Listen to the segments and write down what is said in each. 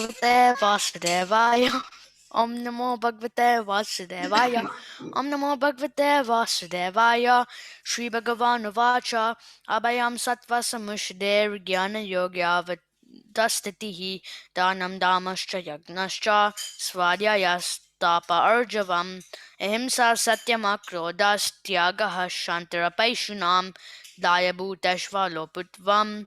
Bhagavate Vasudevaya. Om Namo Bhagavate Vasudevaya. Om Namo Bhagavate Vasudevaya. Shri Bhagavan Vacha. Abhayam Sattva Samushder Jnana Yogya Dastitihi Danam Damascha Yagnascha Svadhyayastapa Arjavam Ahimsa Satyamakrodasthyagaha Shantarapaishunam Dayabhuteshvaloputvam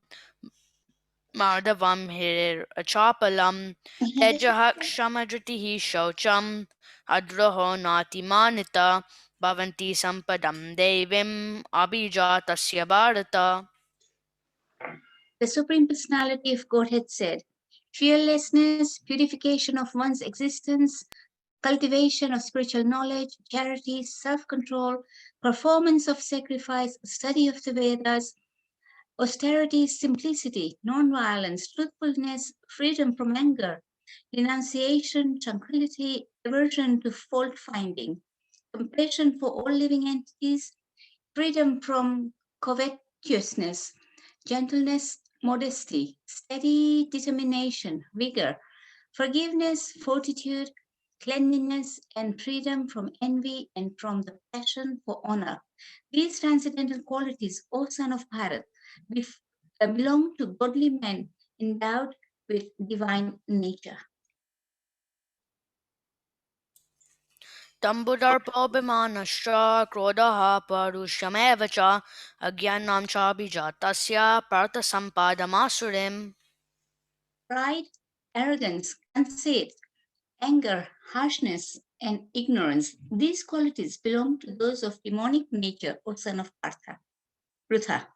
Madhavam Hirachapalam Tejaha Kshamadritihi Shaucham Adroho Natimanita Bhavanti Sampadam Devim Abhijatasya Bharata. The Supreme Personality of Godhead said, fearlessness, purification of one's existence, cultivation of spiritual knowledge, charity, self-control, performance of sacrifice, study of the Vedas, austerity, simplicity, non-violence, truthfulness, freedom from anger, renunciation, tranquility, aversion to fault-finding, compassion for all living entities, freedom from covetousness, gentleness, modesty, steady determination, vigor, forgiveness, fortitude, cleanliness, and freedom from envy and from the passion for honor. These transcendental qualities, O son of Bharat, belong to godly men endowed with divine nature. Tambudarpabhimanascha Krodaha Parushameva cha Agyanam Chabhijatasya Parthasampadamasurim. Pride, arrogance, conceit, anger, harshness, and ignorance. These qualities belong to those of demonic nature, O son of Partha. Prutha.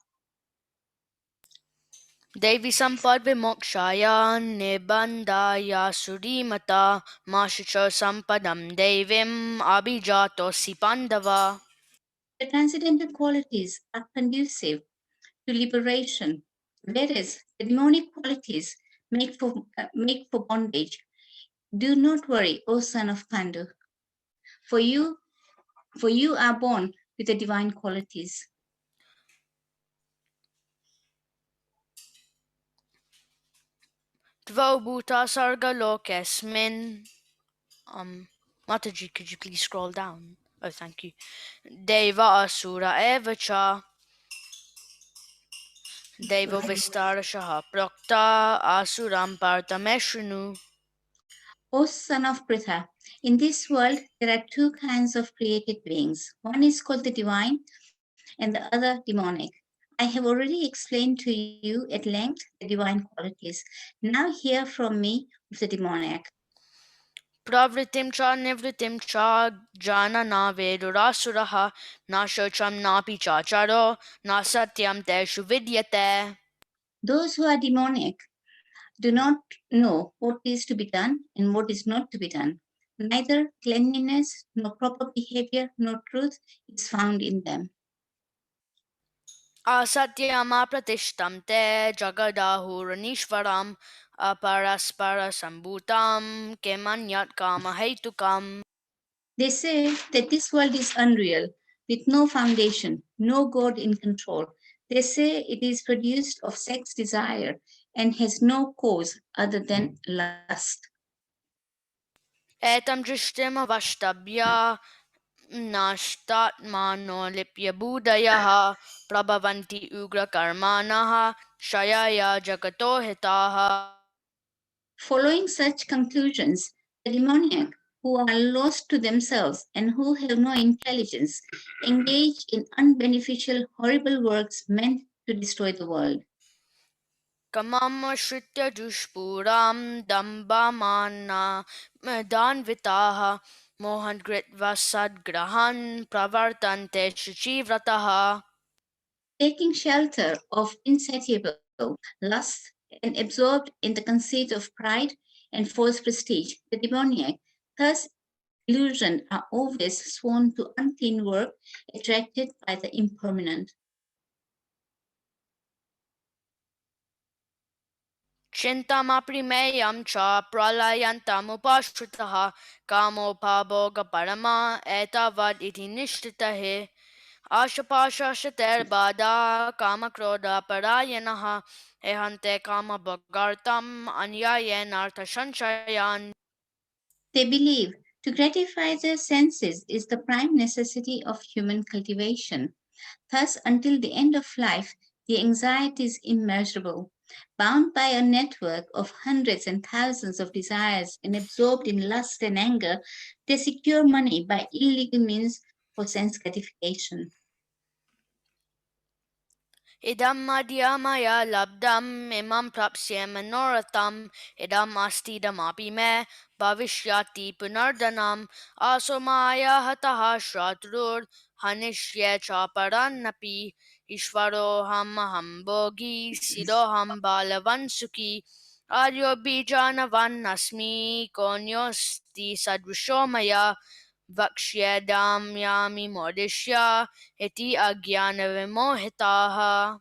Devi Sampad Vimokshaya Nibandaya Surimata Mashicha Sampadam Devim Abhijatosi Pandava. The transcendental qualities are conducive to liberation, whereas the demonic qualities make for bondage. Do not worry, O son of Pandu, for you are born with the divine qualities. Dvo Bhuta Sarga Lokesmin. Mataji, could you please scroll down? Oh, thank you. Deva Asura Evacha. Devo Vistarashaha Prokta Asuram Partameshrinu. O son of Pritha, in this world there are two kinds of created beings. One is called the divine and the other demonic. I have already explained to you at length the divine qualities. Now hear from me of the demoniac. Pravritim cha nivritim cha jana na vedurasuraha na shocham napi chacharo na satyam teshu vidyate. Those who are demonic do not know what is to be done and what is not to be done. Neither cleanliness, nor proper behavior, nor truth is found in them. Asatyam apratishtam te jagadahuranishvaram aparaspara sambhutam kemanyat kama heitukam. They say that this world is unreal, with no foundation, no God in control. They say it is produced of sex desire and has no cause other than lust. Etam drishtim avashtabhya Nashtatmano lipya budayaha prabhavanti ugra karmanaha shayaya jagato hitaha. Following such conclusions, the demoniac, who are lost to themselves and who have no intelligence, engage in unbeneficial, horrible works meant to destroy the world. Kamam shritya dushpuram dambamana danvitaha mohan gritva sadgrahan pravartante shuchivrataha. Taking shelter of insatiable lust and absorbed in the conceit of pride and false prestige, the demoniac, thus illusioned, are always sworn to unclean work attracted by the impermanent. Chintamaprimeyam cha pralayantamupashritaha kamopabhoga etavad iti nishtitahe Ashapashashater bada kamakroda parayanaha ehante kama bhagartam anyayenartha sanchayan. They believe to gratify their senses is the prime necessity of human cultivation. Thus, until the end of life, the anxiety is immeasurable. Bound by a network of hundreds and thousands of desires and absorbed in lust and anger, they secure money by illegal means for sense gratification. Idam madhyamaya labdam imam prapsya manoratham idam astidamapi me bhavishyati punardanam asomaya hataha shratrur hanishye chaparannapi ishvaroham aham bhogi siroham balavan sukhi aryo bijanavan asmi konyosti sadrushomaya vakshyedam yami modishya iti agyana vimohitaha.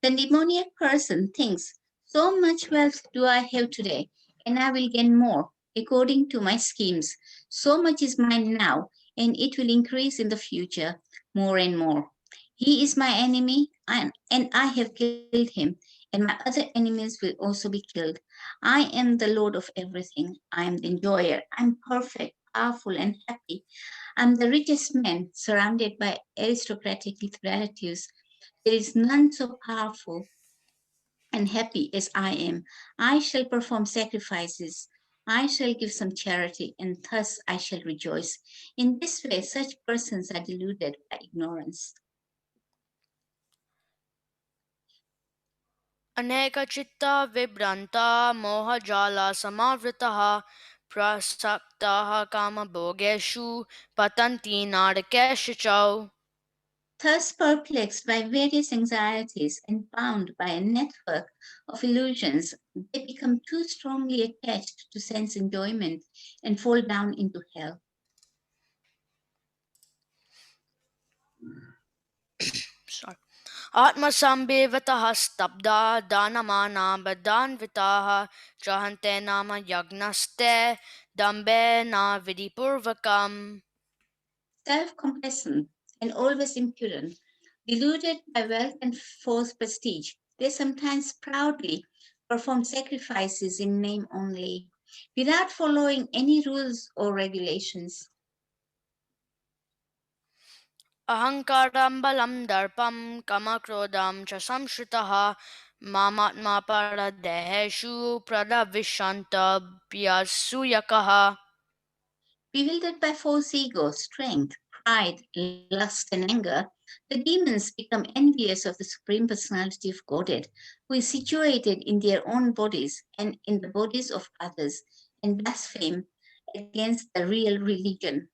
The demoniac person thinks, so much wealth do I have today, and I will gain more according to my schemes. So much is mine now, and it will increase in the future more and more. He is my enemy, and I have killed him, and my other enemies will also be killed. I am the Lord of everything. I am the enjoyer. I'm perfect, powerful, and happy. I'm the richest man surrounded by aristocratic relatives. There is none so powerful and happy as I am. I shall perform sacrifices. I shall give some charity, and thus I shall rejoice. In this way, such persons are deluded by ignorance. Aneka vibranta mohajala samavritaha prasaktaha kama bhogeshu patanti narakeshu chau. Thus, perplexed by various anxieties and bound by a network of illusions, they become too strongly attached to sense enjoyment and fall down into hell. Sorry. Atmasambhivataha stabda danamana badanvitaha chahante nama yagnaste dambe na vidipurvakam. Self-complacent and always impudent, deluded by wealth and false prestige, they sometimes proudly perform sacrifices in name only, without following any rules or regulations. Ahankaram balam darpam kamakrodam cha samshritaha mamatma paradeheshu pradavishantabhyasuyakaha. Bewildered by false ego, strength, pride, lust, and anger, the demons become envious of the Supreme Personality of Godhead, who is situated in their own bodies and in the bodies of others, and blaspheme against the real religion.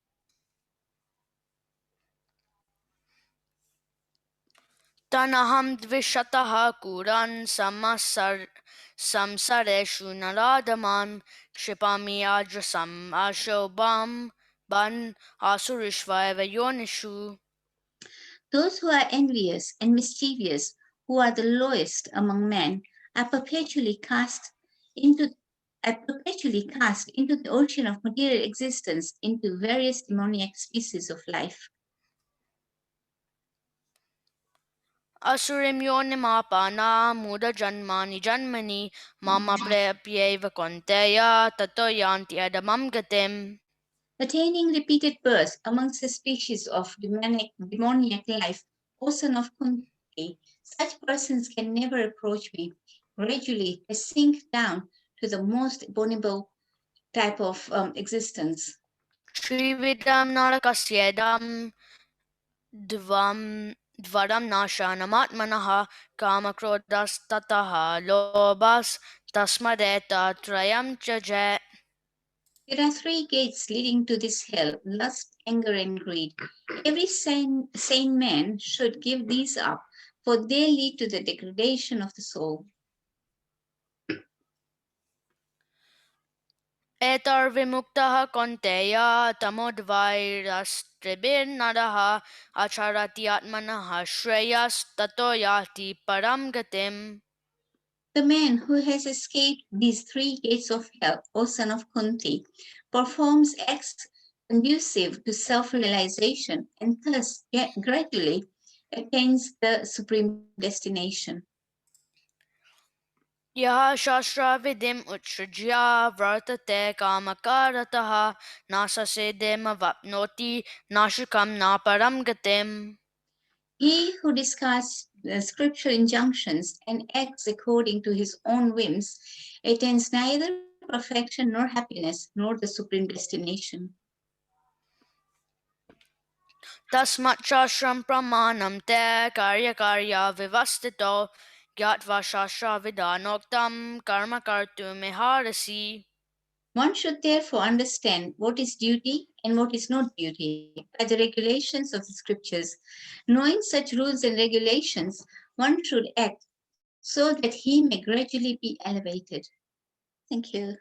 Tanaham dvishataha kuran samsareshu naradaman kshipami ajrasam ashobam ban asurishvaiva yonishu. Those who are envious and mischievous, who are the lowest among men, are into perpetually cast into the ocean of material existence, into various demoniac species of life. Asurim yonimapana muda janmani janmani mama prepyeva konteya tato yanti adamam gatim. Attaining repeated birth amongst the species of demoniac life, O son of Kunti, such persons can never approach me. Gradually, they sink down to the most abominable type of existence. Trividam narakasyedam dvaram nashanamaatmanaha kamakrodastataha lobas tasmadeta trayam jaja. There are three gates leading to this hell: lust, anger, and greed. Every sane man should give these up, for they lead to the degradation of the soul. Etar vimuktaha konteya tamodvairastribirnadaha acharati atmanaha shreyas tato yati param gatim. The man who has escaped these three gates of hell, O son of Kunti, performs acts conducive to self realization and thus gradually attains the supreme destination. यः शास्त्राविधिम् उत्सृज्य वर्तते कामकारतः न ससेदेमवाप्नोति नाशुकं न परं गतिम्. He who discards the scriptural injunctions and acts according to his own whims attains neither perfection nor happiness nor the supreme destination. तस्माच्छास्त्रं प्रमाणं ते कार्यकार्यव्यवस्थितो ज्ञात्वा शास्त्राविधानोक्तं कर्म कर्तुमिहारसि. One should therefore understand what is duty and what is not duty by the regulations of the scriptures. Knowing such rules and regulations, one should act so that he may gradually be elevated. Thank you.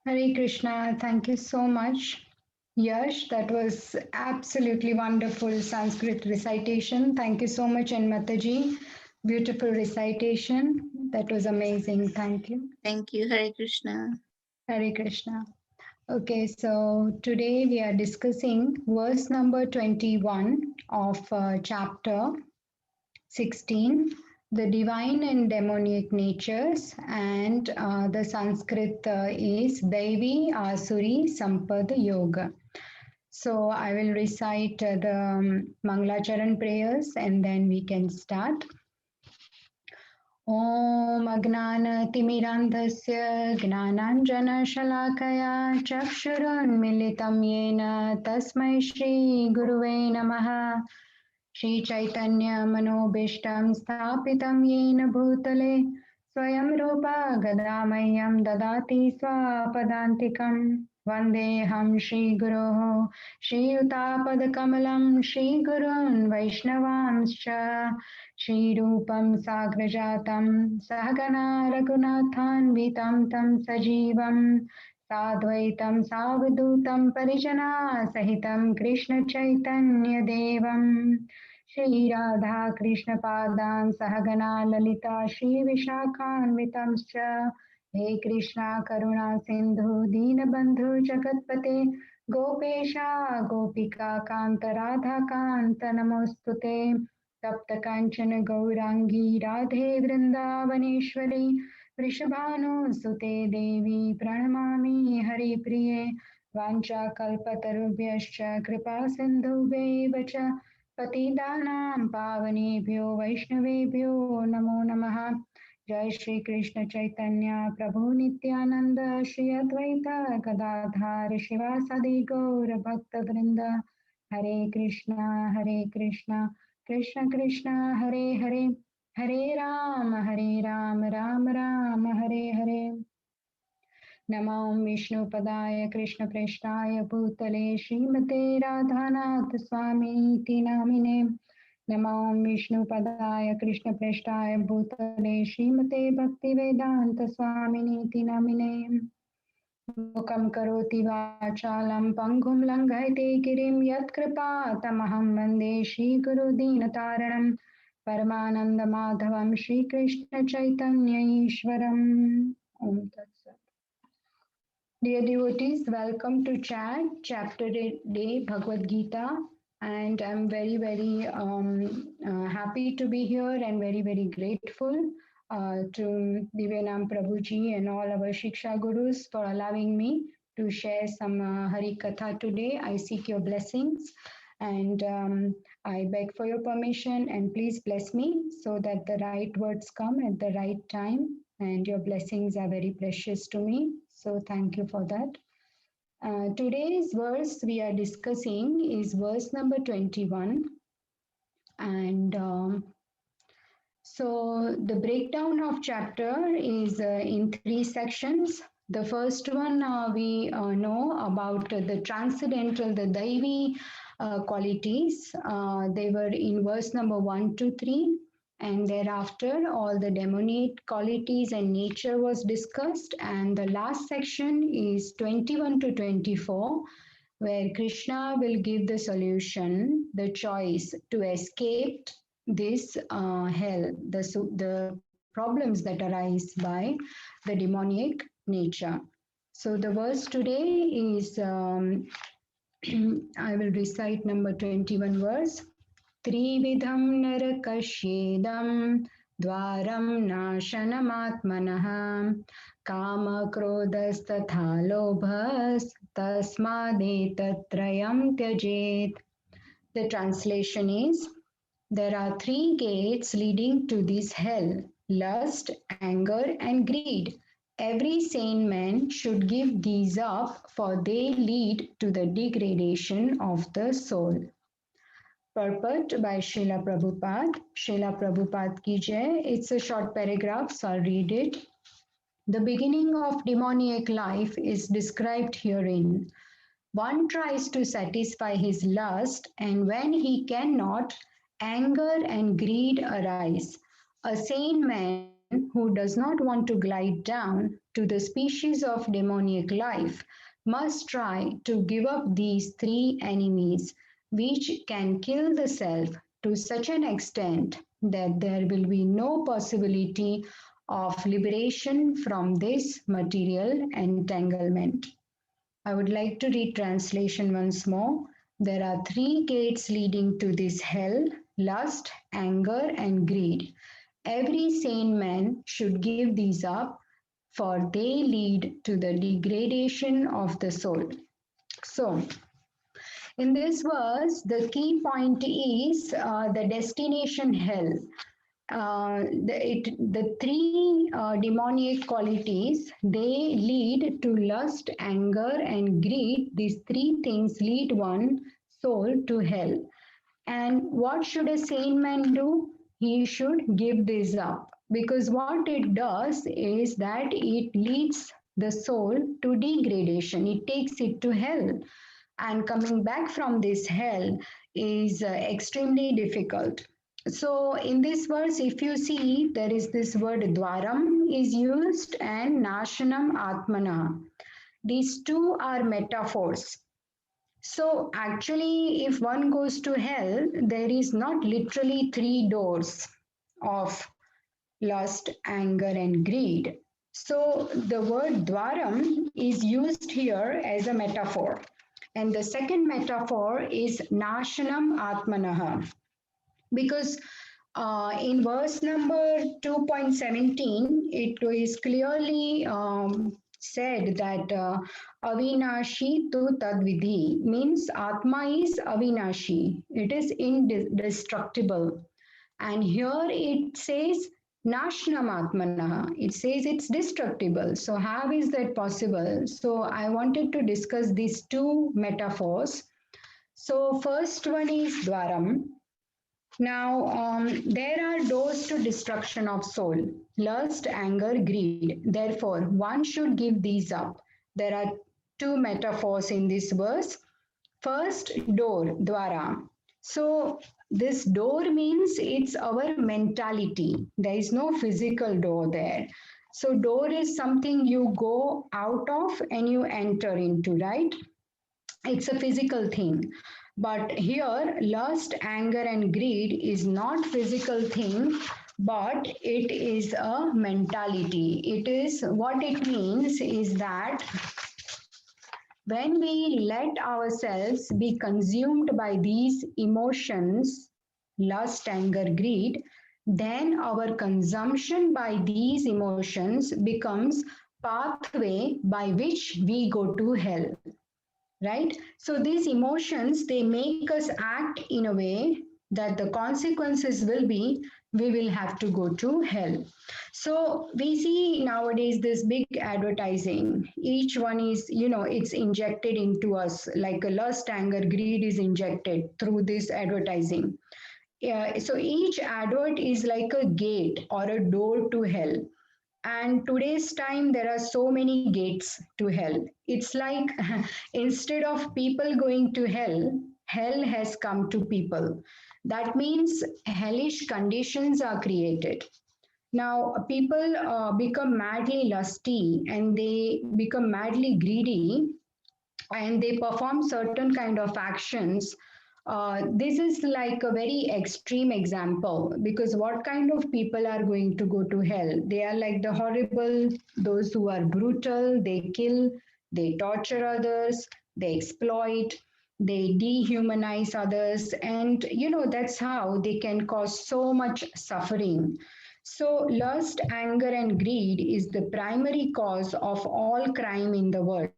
Hare Krishna, thank you so much. Yash, that was absolutely wonderful Sanskrit recitation. Thank you so much, Enmataji. Beautiful recitation. That was amazing. Thank you. Thank you, Hare Krishna. Hare Krishna. Okay, so today we are discussing verse number 21 of chapter 16, the divine and demoniac natures, and the Sanskrit is Devi Asuri Sampad Yoga. So I will recite the Mangalacharan prayers and then we can start. ॐ अज्ञानतिमिरान्धस्य ज्ञानाञ्जनशलाकया चक्षुरुन्मिलितं येन तस्मै श्रीगुरुवे नमः श्रीचैतन्यमनोभीष्टं स्थापितं येन भूतले स्वयं रूपा गदामह्यं ददाति स्वपदान्तिकं वन्देऽहं श्रीगुरोः श्रीयुतापदकमलं श्रीगुरून् वैष्णवांश्च श्रीरूपं साग्रजातं सहगना रघुनाथान्वितं तं सजीवं साद्वैतं सावधूतं परिजना सहितं कृष्णचैतन्यदेवं श्रीराधा कृष्णपादान् सहगना ललिता श्रीविशाखान्वितंश्च हे कृष्णा करुणा सिन्धु दीनबन्धु जगत्पते गोपेशा गोपिका कान्त राधा कान्त नमोऽस्तु ते तप्त काञ्चन गौराङ्गी राधे वृन्दावनेश्वरी वृषभानुसुते देवी प्रणमामि हरिप्रिये वाञ्छाकल्पतरुभ्यश्च कृपा सिन्धुभ्यैव च पतितानां पावनेभ्यो वैष्णवेभ्यो नमो नमः जय श्री कृष्ण चैतन्य प्रभु नित्यानंद श्री अद्वैत गदाधार शिवासादि गौर भक्त वृंद हरे कृष्णा कृष्ण कृष्ण हरे हरे हरे राम राम राम हरे हरे नमो विष्णुपदाय कृष्णप्रेष्ठाय भूतले श्रीमते राधानाथ स्वामीति नामिने नमो विष्णुपदाय कृष्णप्रेष्ठाय भूतले श्रीमते भक्तिवेदान्त स्वामिनीति नामिने मुखं करोति वाचालं पङ्गुं लङ्घयते गिरिं यत्कृपातमहं वन्दे श्रीगुरुदीनतारणं परमानन्दमाधवं श्रीकृष्णचैतन्य ईश्वरम् ॐ तत्सत्. Dear devotees, welcome to Chat Chapter Day Bhagavad Gita, and I'm very happy to be here and very grateful to Divyanam Prabhuji and all our Shiksha Gurus for allowing me to share some Hari Katha today. I seek your blessings and I beg for your permission and please bless me so that the right words come at the right time, and your blessings are very precious to me. So thank you for that. Today's verse we are discussing is verse number 21, and so the breakdown of chapter is in three sections. The first one we know about the transcendental, the Daivi qualities. They were in verse number 1 to 3. And thereafter, all the demonic qualities and nature was discussed. And the last section is 21 to 24, where Krishna will give the solution, the choice to escape this hell, the problems that arise by the demoniac nature. So the verse today is I will recite number 21 verse. Trividham narakashyedam dvaram nashanamaatmanah kama krodhastatha lobhas tasmadetattrayam tyajet. The translation is: there are three gates leading to this hell: lust, anger, and greed. Every sane man should give these up, for they lead to the degradation of the soul. Purport by Srila Prabhupada. Srila Prabhupada ki jai. It's a short paragraph, so I'll read it. The beginning of demoniac life is described herein. One tries to satisfy his lust, and when he cannot, anger and greed arise. A sane man who does not want to glide down to the species of demoniac life must try to give up these three enemies, which can kill the self to such an extent that there will be no possibility of liberation from this material entanglement. I would like to read translation once more. There are three gates leading to this hell: lust, anger, and greed. Every sane man should give these up, for they lead to the degradation of the soul. So, in this verse, the key point is the destination hell. The three demoniac qualities, they lead to lust, anger, and greed. These three things lead one soul to hell. And what should a sane man do? He should give this up, because what it does is that it leads the soul to degradation. It takes it to hell, and coming back from this hell is extremely difficult. So in this verse, if you see, there is this word dwaram is used and nashanam atmana. These two are metaphors. So actually, if one goes to hell, there is not literally three doors of lust, anger, and greed. So the word dwaram is used here as a metaphor. And the second metaphor is nashanam atmanaha, because in verse number 2.17, it is clearly said that avinashi tu tadvidhi, means atma is avinashi, it is indestructible. And here it says nashnam atmana, it says it's destructible. So how is that possible? So I wanted to discuss these two metaphors. So first one is dwaram. Now, there are doors to destruction of soul: lust, anger, greed. Therefore, one should give these up. There are two metaphors in this verse. First, door, dwara. So, this door means it's our mentality. There is no physical door there. So, door is something you go out of and you enter into, right? It's a physical thing. But here, lust, anger, and greed is not physical thing, but it is a mentality. It is, what it means is that when we let ourselves be consumed by these emotions, lust, anger, greed, then our consumption by these emotions becomes pathway by which we go to hell, right? So these emotions, they make us act in a way that the consequences will be we will have to go to hell. So we see nowadays this big advertising. Each one is, it's injected into us, like a lust, anger, greed is injected through this advertising. So each advert is like a gate or a door to hell. And today's time, there are so many gates to hell. It's like instead of people going to hell, hell has come to people. That means hellish conditions are created. Now, people become madly lusty and they become madly greedy, and they perform certain kind of actions. This is like a very extreme example, because what kind of people are going to go to hell? They are like the horrible, those who are brutal, they kill, they torture others, they exploit. they dehumanize others, and that's how they can cause so much suffering. So lust, anger, and greed is the primary cause of all crime in the world.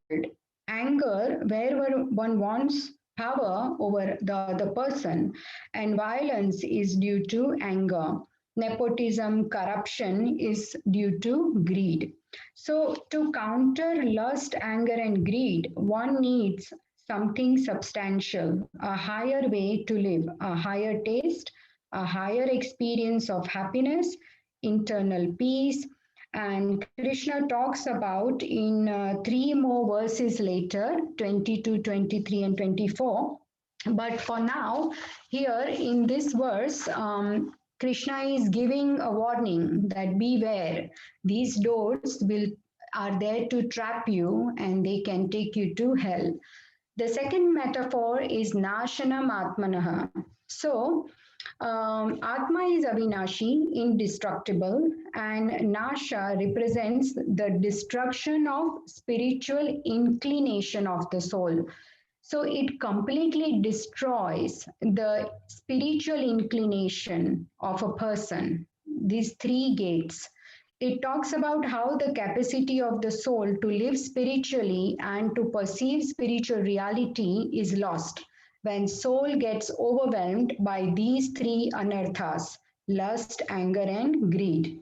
Anger, where one wants power over the other person, and violence is due to anger. Nepotism, corruption is due to greed. So, to counter lust, anger, and greed, one needs something substantial, a higher way to live, a higher taste, a higher experience of happiness, internal peace. And Krishna talks about in three more verses later, 22, 23, and 24. But for now, here in this verse, Krishna is giving a warning that beware, these doors will are there to trap you and they can take you to hell. The second metaphor is Nashanam Atmanaha. So, Atma is Avinashi, indestructible, and Nasha represents the destruction of spiritual inclination of the soul. So it completely destroys the spiritual inclination of a person. These three gates. It talks about how the capacity of the soul to live spiritually and to perceive spiritual reality is lost when soul gets overwhelmed by these three anarthas: lust, anger, and greed.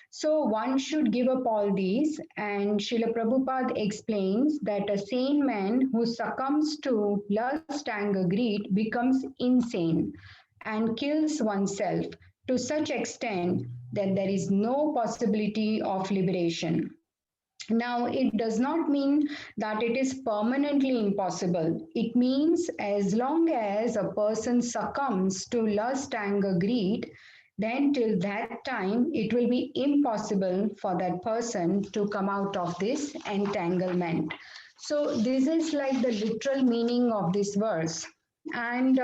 So one should give up all these, and Srila Prabhupada explains that a sane man who succumbs to lust, anger, greed becomes insane and kills oneself to such extent that there is no possibility of liberation. Now, it does not mean that it is permanently impossible. It means as long as a person succumbs to lust, anger, greed, then till that time it will be impossible for that person to come out of this entanglement. So, this is like the literal meaning of this verse. And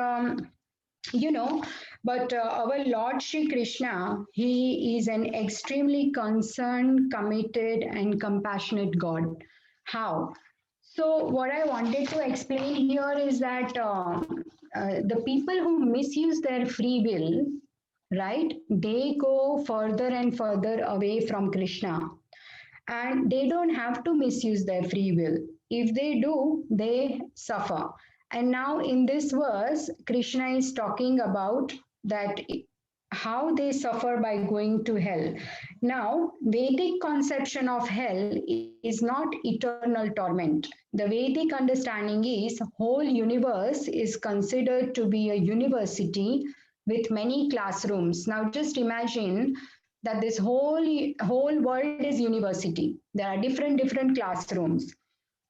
you know but our Lord Shri Krishna, he is an extremely concerned, committed, and compassionate God. How? So what I wanted to explain here is that the people who misuse their free will, right, they go further and further away from Krishna, and they don't have to misuse their free will. If they do, they suffer. And now in this verse, Krishna is talking about that how they suffer by going to hell. Now, Vedic conception of hell is not eternal torment. The Vedic understanding is whole universe is considered to be a university with many classrooms. Now, just imagine that this whole world is university. There are different classrooms,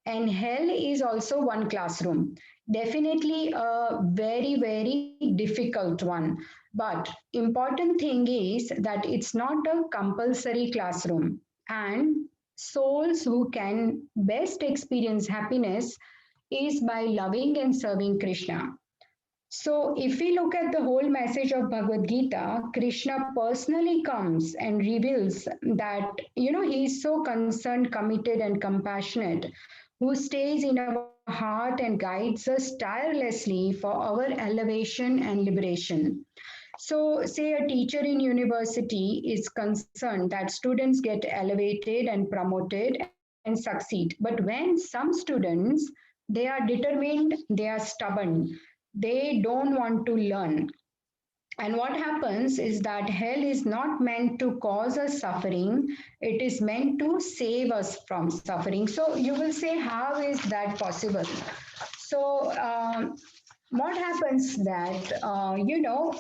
and hell is also one classroom. Definitely a very difficult one. But important thing is that it's not a compulsory classroom, and souls who can best experience happiness is by loving and serving Krishna. So, if we look at the whole message of Bhagavad Gita, Krishna personally comes and reveals that, he is so concerned, committed, and compassionate, who stays in our heart and guides us tirelessly for our elevation and liberation. So, say a teacher in university is concerned that students get elevated and promoted and succeed. But when some students, they are determined, they are stubborn, they don't want to learn. And what happens is that hell is not meant to cause us suffering, it is meant to save us from suffering. So you will say, how is that possible? So, what happens that,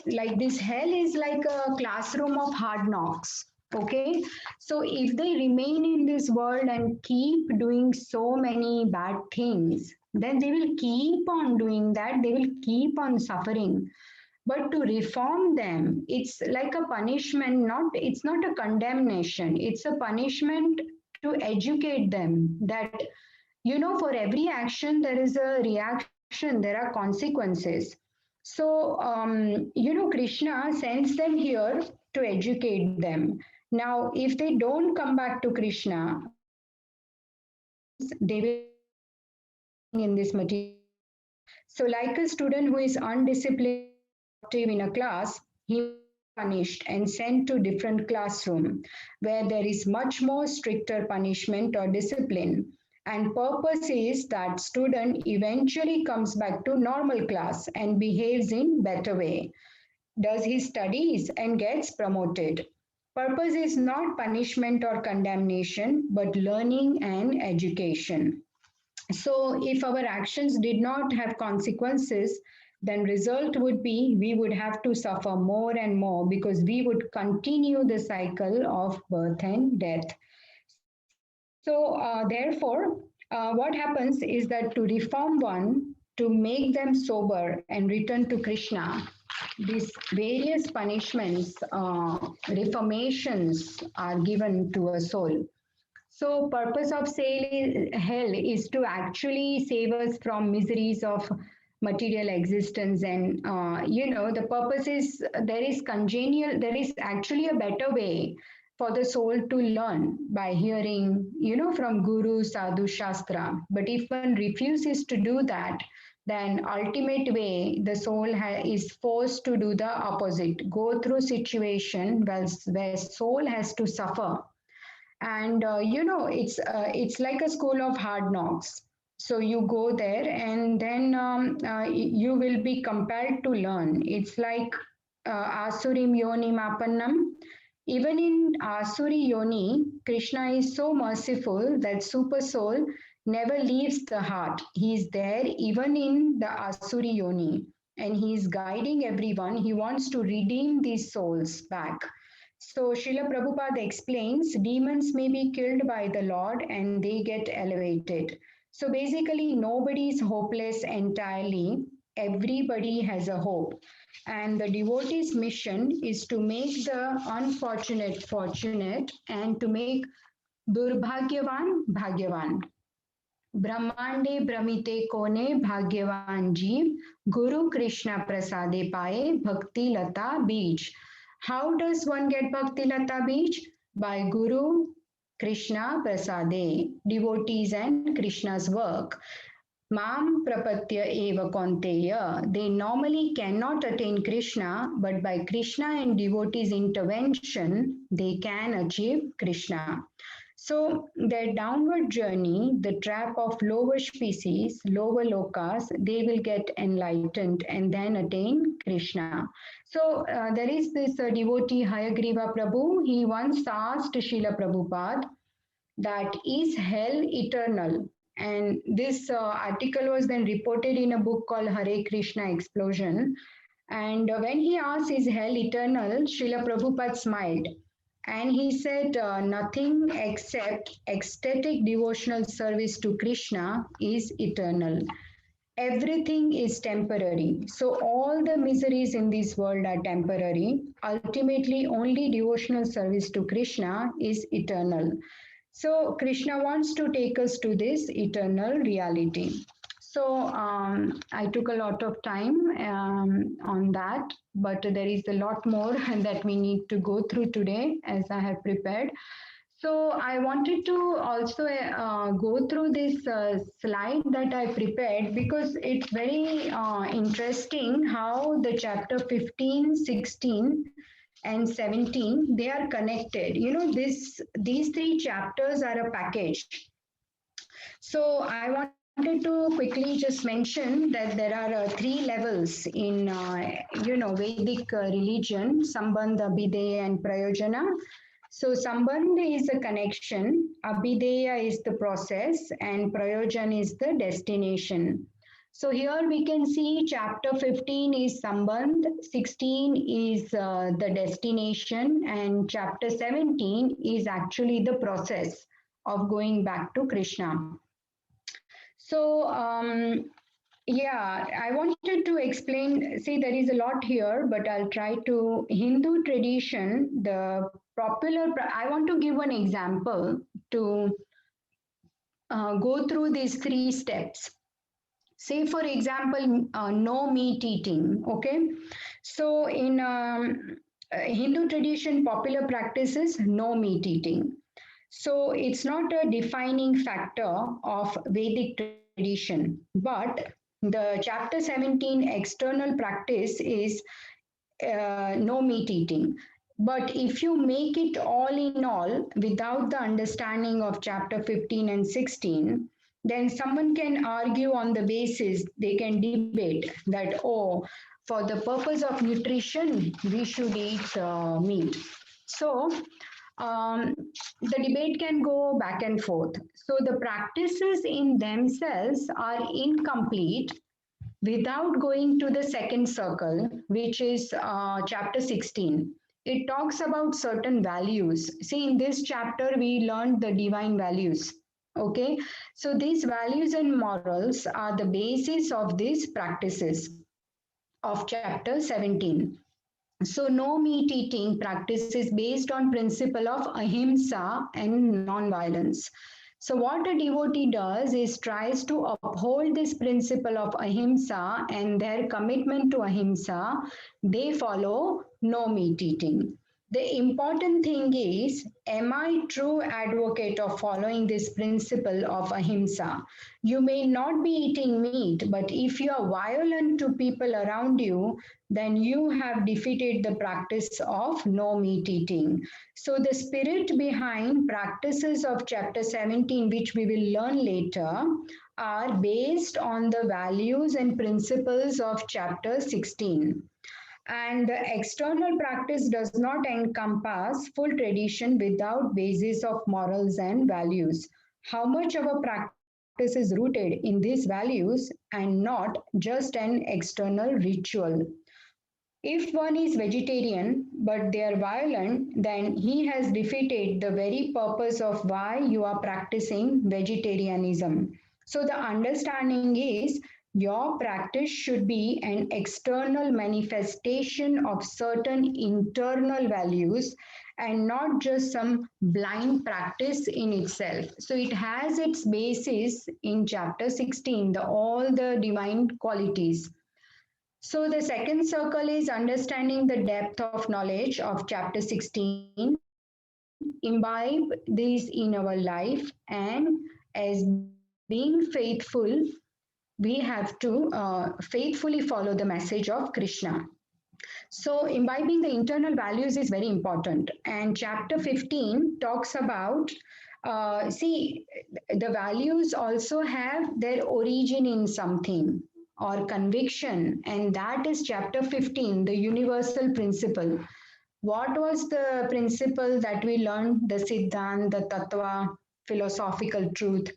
like this hell is like a classroom of hard knocks. Okay, so if they remain in this world and keep doing so many bad things, then they will keep on doing that, they will keep on suffering. But to reform them, it's like a punishment, it's not a condemnation, it's a punishment to educate them that, for every action there is a reaction, there are consequences. So Krishna sends them here to educate them. Now if they don't come back to Krishna, they will in this material. So like a student who is undisciplined in a class, he punished and sent to different classroom where there is much more stricter punishment or discipline, and purpose is that student eventually comes back to normal class and behaves in better way, does his studies and gets promoted. Purpose is not punishment or condemnation but learning and education. So if our actions did not have consequences, then result would be we would have to suffer more and more because we would continue the cycle of birth and death. So therefore, what happens is that to reform one, to make them sober and return to Krishna, these various punishments, reformations are given to a soul. So purpose of hell is to actually save us from miseries of material existence, and the purpose is there is actually a better way for the soul to learn by hearing from Guru, Sadhu, Shastra. But if one refuses to do that, then ultimate way the soul is forced to do the opposite, go through situation where soul has to suffer. And it's like a school of hard knocks. So you go there and then you will be compelled to learn. It's like asurim yoni mapannam. Even in asuri yoni, Krishna is so merciful that super soul never leaves the heart. He is there even in the asuri yoni, and he is guiding everyone. He wants to redeem these souls back. So Srila Prabhupada explains demons may be killed by the Lord and they get elevated. So basically, nobody is hopeless entirely. Everybody has a hope. And the devotee's mission is to make the unfortunate fortunate and to make Durbhagyavan Bhagyavan. Brahmande Brahmite Kone Bhagyavan Jeev Guru Krishna Prasade Paye Bhakti Lata Beej. How does one get Bhakti Lata Beej? By Guru Krishna Prasade, devotees and Krishna's work. Mam Prapatya Eva Konteya. They normally cannot attain Krishna, but by Krishna and devotees' intervention, they can achieve Krishna. So their downward journey, the trap of lower species, lower lokas, they will get enlightened and then attain Krishna. So there is this devotee Hayagriva Prabhu. He once asked Srila Prabhupada that is hell eternal? And this article was then reported in a book called Hare Krishna Explosion. And when he asked, is hell eternal? Srila Prabhupada smiled. And he said, nothing except ecstatic devotional service to Krishna is eternal. Everything is temporary. So all the miseries in this world are temporary. Ultimately, only devotional service to Krishna is eternal. So Krishna wants to take us to this eternal reality. So I took a lot of time on that, but there is a lot more that we need to go through today as I have prepared. So I wanted to also go through this slide that I prepared because it's very interesting how the chapter 15, 16, and 17, they are connected. These three chapters are a package. So I wanted to quickly just mention that there are three levels in, Vedic religion: Sambandha, Abhideya, and Prayojana. So Sambandha is a connection, Abhideya is the process, and Prayojana is the destination. So here we can see chapter 15 is Sambandh, 16 is the destination, and chapter 17 is actually the process of going back to Krishna. So I wanted to explain, see there is a lot here, but I'll try to, Hindu tradition, the popular, I want to give one example to go through these three steps. Say, for example, no meat eating, okay? So in Hindu tradition, popular practice is no meat eating. So it's not a defining factor of Vedic tradition, but the chapter 17 external practice is no meat eating. But if you make it all in all without the understanding of chapter 15 and 16, then someone can argue on the basis, they can debate that, oh, for the purpose of nutrition, we should eat meat. So the debate can go back and forth. So the practices in themselves are incomplete without going to the second circle, which is chapter 16. It talks about certain values. See, in this chapter, we learned the divine values. Okay, so these values and morals are the basis of these practices of chapter 17. So no meat eating practice is based on principle of ahimsa and non-violence. So what a devotee does is tries to uphold this principle of ahimsa and their commitment to ahimsa, they follow no meat eating. The important thing is, am I true advocate of following this principle of ahimsa? You may not be eating meat, but if you are violent to people around you, then you have defeated the practice of no meat eating. So the spirit behind practices of chapter 17, which we will learn later, are based on the values and principles of chapter 16. And the external practice does not encompass full tradition without basis of morals and values. How much of a practice is rooted in these values and not just an external ritual? If one is vegetarian but they are violent, then he has defeated the very purpose of why you are practicing vegetarianism. So the understanding is your practice should be an external manifestation of certain internal values and not just some blind practice in itself. So it has its basis in chapter 16, all the divine qualities. So the second circle is understanding the depth of knowledge of chapter 16, imbibe these in our life, and as being faithful, we have to faithfully follow the message of Krishna. So imbibing the internal values is very important. And chapter 15 talks about, see, the values also have their origin in something or conviction. And that is chapter 15, the universal principle. What was the principle that we learned? The Siddhant, the Tattva, philosophical truth.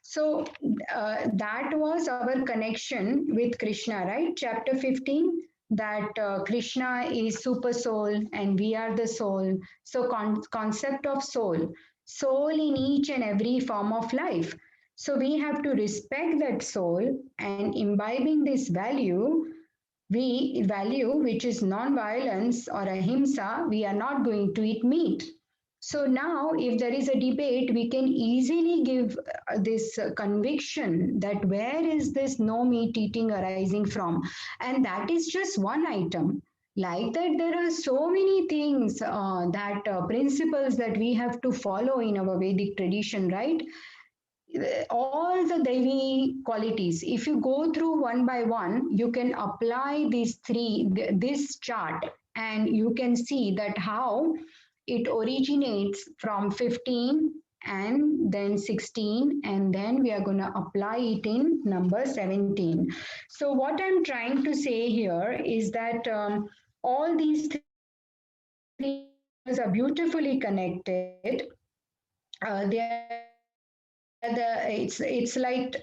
So that was our connection with Krishna, right? Chapter 15, that Krishna is super soul and we are the soul. So concept of soul, soul in each and every form of life. So we have to respect that soul and imbibing this value, which is non-violence or ahimsa, we are not going to eat meat. So now, if there is a debate, we can easily give this conviction that where is this no meat eating arising from? And that is just one item. Like that, there are so many things principles that we have to follow in our Vedic tradition, right? All the Devi qualities, if you go through one by one, you can apply this chart, and you can see that how it originates from 15 and then 16, and then we are going to apply it in number 17. So what I'm trying to say here is that all these three are beautifully connected. It's like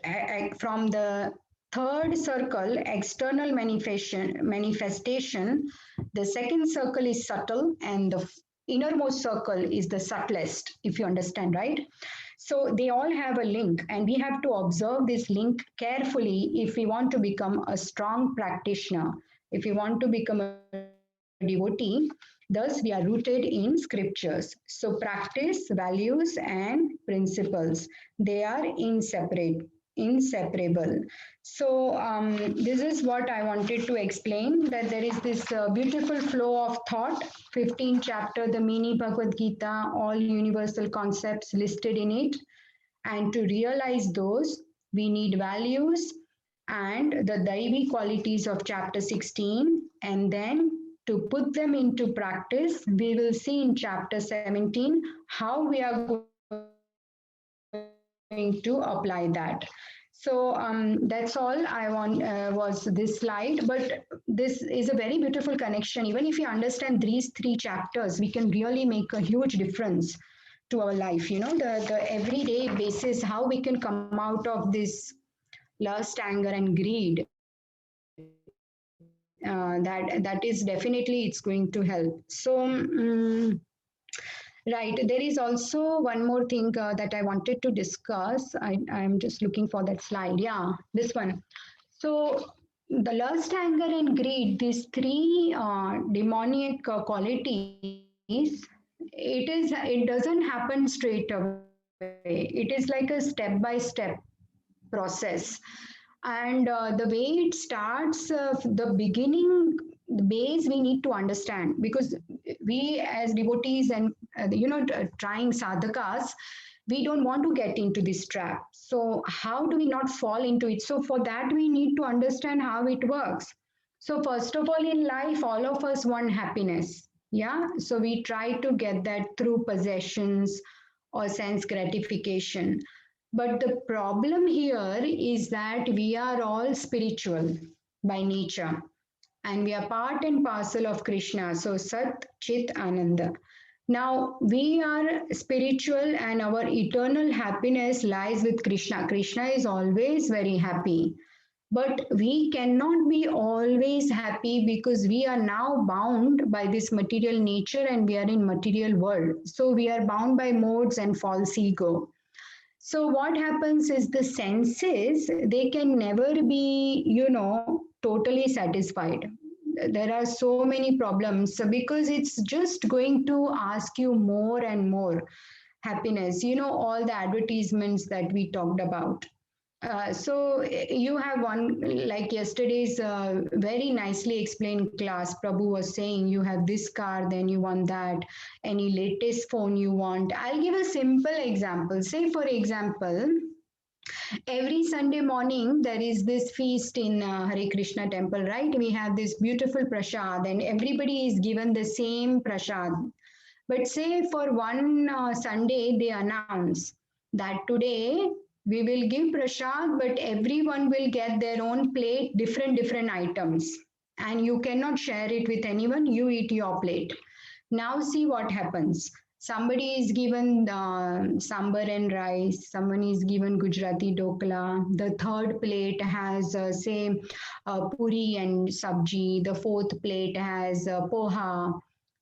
from the third circle, external manifestation, the second circle is subtle, and the innermost circle is the subtlest, if you understand, right? So they all have a link, and we have to observe this link carefully if we want to become a strong practitioner, if we want to become a devotee. Thus, we are rooted in scriptures. So practice, values, and principles, they are inseparable. So this is what I wanted to explain, that there is this beautiful flow of thought, 15th chapter, the mini Bhagavad Gita, all universal concepts listed in it. And to realize those, we need values and the Daivi qualities of chapter 16, and then to put them into practice, we will see in chapter 17 how we are going to apply that. So that's all I want was this slide, but this is a very beautiful connection. Even if you understand these three chapters, we can really make a huge difference to our life. You know, the everyday basis, how we can come out of this lust, anger, and greed. That is definitely it's going to help. So. Right. There is also one more thing that I wanted to discuss. I'm just looking for that slide. Yeah, this one. So the lust, anger, and greed, these three demoniac qualities, it doesn't happen straight away. It is like a step-by-step process. And the way it starts, the beginning, the base we need to understand, because we as devotees and trying sadhakas, we don't want to get into this trap. So how do we not fall into it? So for that we need to understand how it works. So first of all, in life, all of us want happiness. Yeah, so we try to get that through possessions or sense gratification. But the problem here is that we are all spiritual by nature, and we are part and parcel of Krishna. So Sat, Chit, Ananda. Now we are spiritual and our eternal happiness lies with Krishna. Krishna is always very happy. But we cannot be always happy because we are now bound by this material nature and we are in material world. So we are bound by modes and false ego. So what happens is the senses, they can never be, totally satisfied. There are so many problems because it's just going to ask you more and more happiness, all the advertisements that we talked about. So you have one, like yesterday's very nicely explained class, Prabhu was saying you have this car, then you want that, any latest phone you want. I'll give a simple example. Say, for example, every Sunday morning there is this feast in Hare Krishna temple, right? We have this beautiful prasad and everybody is given the same prasad. But say for one Sunday they announce that today we will give prasad, but everyone will get their own plate, different items. And you cannot share it with anyone, you eat your plate. Now see what happens. Somebody is given sambar and rice, someone is given Gujarati dokla, the third plate has say puri and sabji, the fourth plate has poha,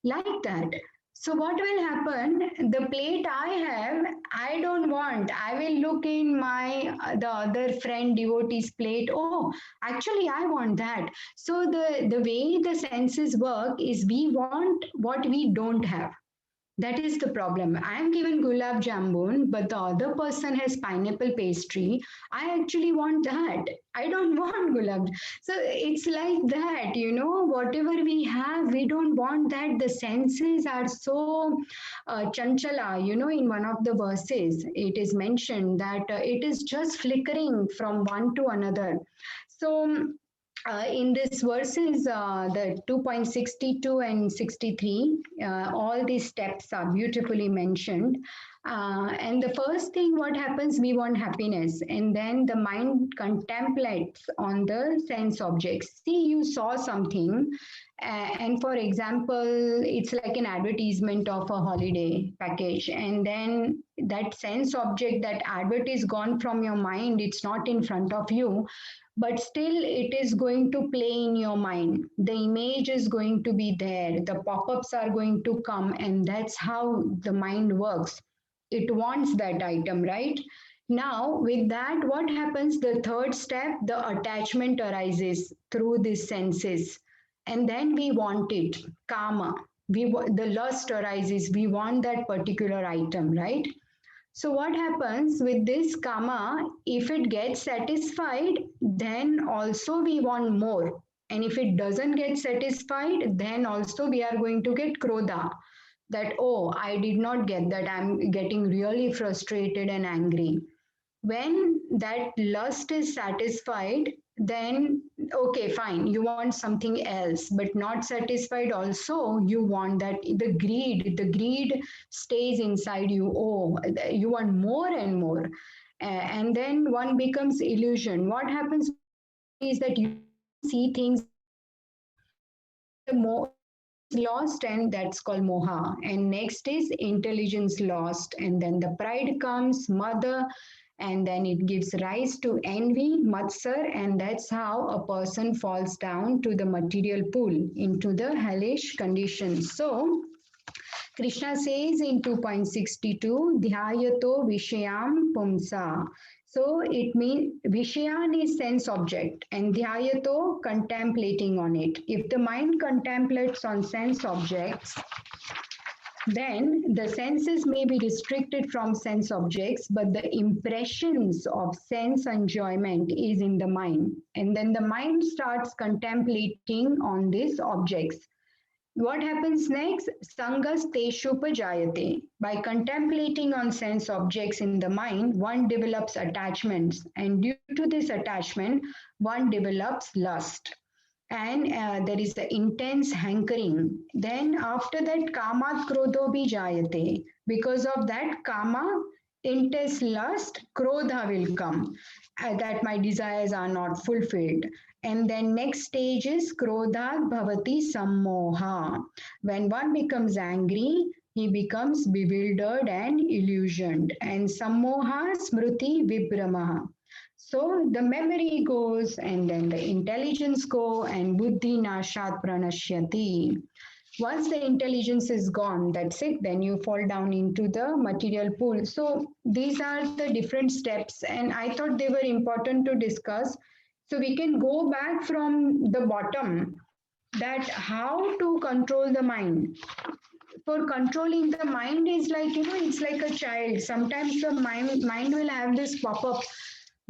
like that. So what will happen? The plate I have, I don't want. I will look in my the other friend devotee's plate. Oh, actually, I want that. So the way the senses work is we want what we don't have. That is the problem. I am given gulab jamun, but the other person has pineapple pastry. I actually want that. I don't want gulab. So it's like that, whatever we have, we don't want that. The senses are so chanchala, in one of the verses, it is mentioned that it is just flickering from one to another. So in this verses, the 2.62 and 63, all these steps are beautifully mentioned. And the first thing, what happens, we want happiness. And then the mind contemplates on the sense objects. See, you saw something. And for example, it's like an advertisement of a holiday package. And then that sense object, that advert is gone from your mind. It's not in front of you, but still it is going to play in your mind. The image is going to be there. The pop-ups are going to come, and that's how the mind works. It wants that item, right? Now, with that, what happens? The third step, the attachment arises through these senses. And then we want it, kama. The lust arises. We want that particular item, right? So what happens with this kama, if it gets satisfied, then also we want more. And if it doesn't get satisfied, then also we are going to get krodha. That, oh, I did not get that. I'm getting really frustrated and angry. When that lust is satisfied, then okay, fine, you want something else, but not satisfied also, you want that the greed stays inside you. Oh, you want more and more. And then one becomes illusion. What happens is that you see things, then the greed is lost, and that's called moha. And next is intelligence lost, and then the pride comes, mother, and then it gives rise to envy, matsar, and that's how a person falls down to the material pool, into the hellish conditions. So Krishna says in 2.62, Dhyayato Vishayam Pumsa. So it means Vishayan is sense object and Dhyayato contemplating on it. If the mind contemplates on sense objects, then the senses may be restricted from sense objects, but the impressions of sense enjoyment is in the mind. And then the mind starts contemplating on these objects. What happens next? Sangas teshupajayate. By contemplating on sense objects in the mind, one develops attachments, and due to this attachment, one develops lust. And there is the intense hankering. Then after that, kamat krodho bhi jayate. Because of that kama, intense lust, krodha will come. That my desires are not fulfilled. And then next stage is krodhat bhavati sammoha. When one becomes angry, he becomes bewildered and illusioned. And sammoha smriti vibramaha. So the memory goes, and then the intelligence go, and buddhi nashat pranashyati. Once the intelligence is gone, that's it, then you fall down into the material pool. So these are the different steps, and I thought they were important to discuss. So we can go back from the bottom, that how to control the mind. For controlling the mind is like, it's like a child. Sometimes the mind will have this pop-up,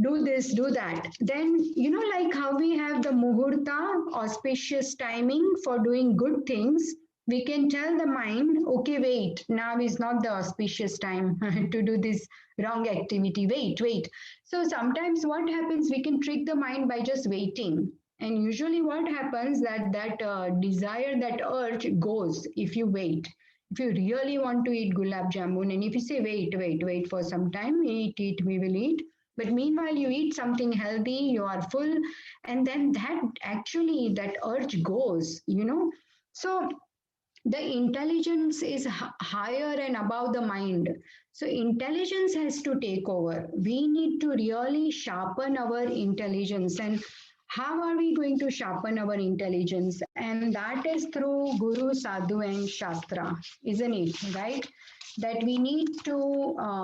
do this, do that. Then, like how we have the muhurta, auspicious timing for doing good things, we can tell the mind, okay, wait, now is not the auspicious time to do this wrong activity. Wait. So sometimes what happens, we can trick the mind by just waiting. And usually what happens, that desire, that urge goes if you wait. If you really want to eat gulab jamun, and if you say, wait for some time, eat, we will eat. But meanwhile, you eat something healthy, you are full, and then that urge goes, So the intelligence is higher and above the mind. So intelligence has to take over. We need to really sharpen our intelligence. And how are we going to sharpen our intelligence? And that is through Guru, Sadhu, and Shastra, isn't it? Right? That we need to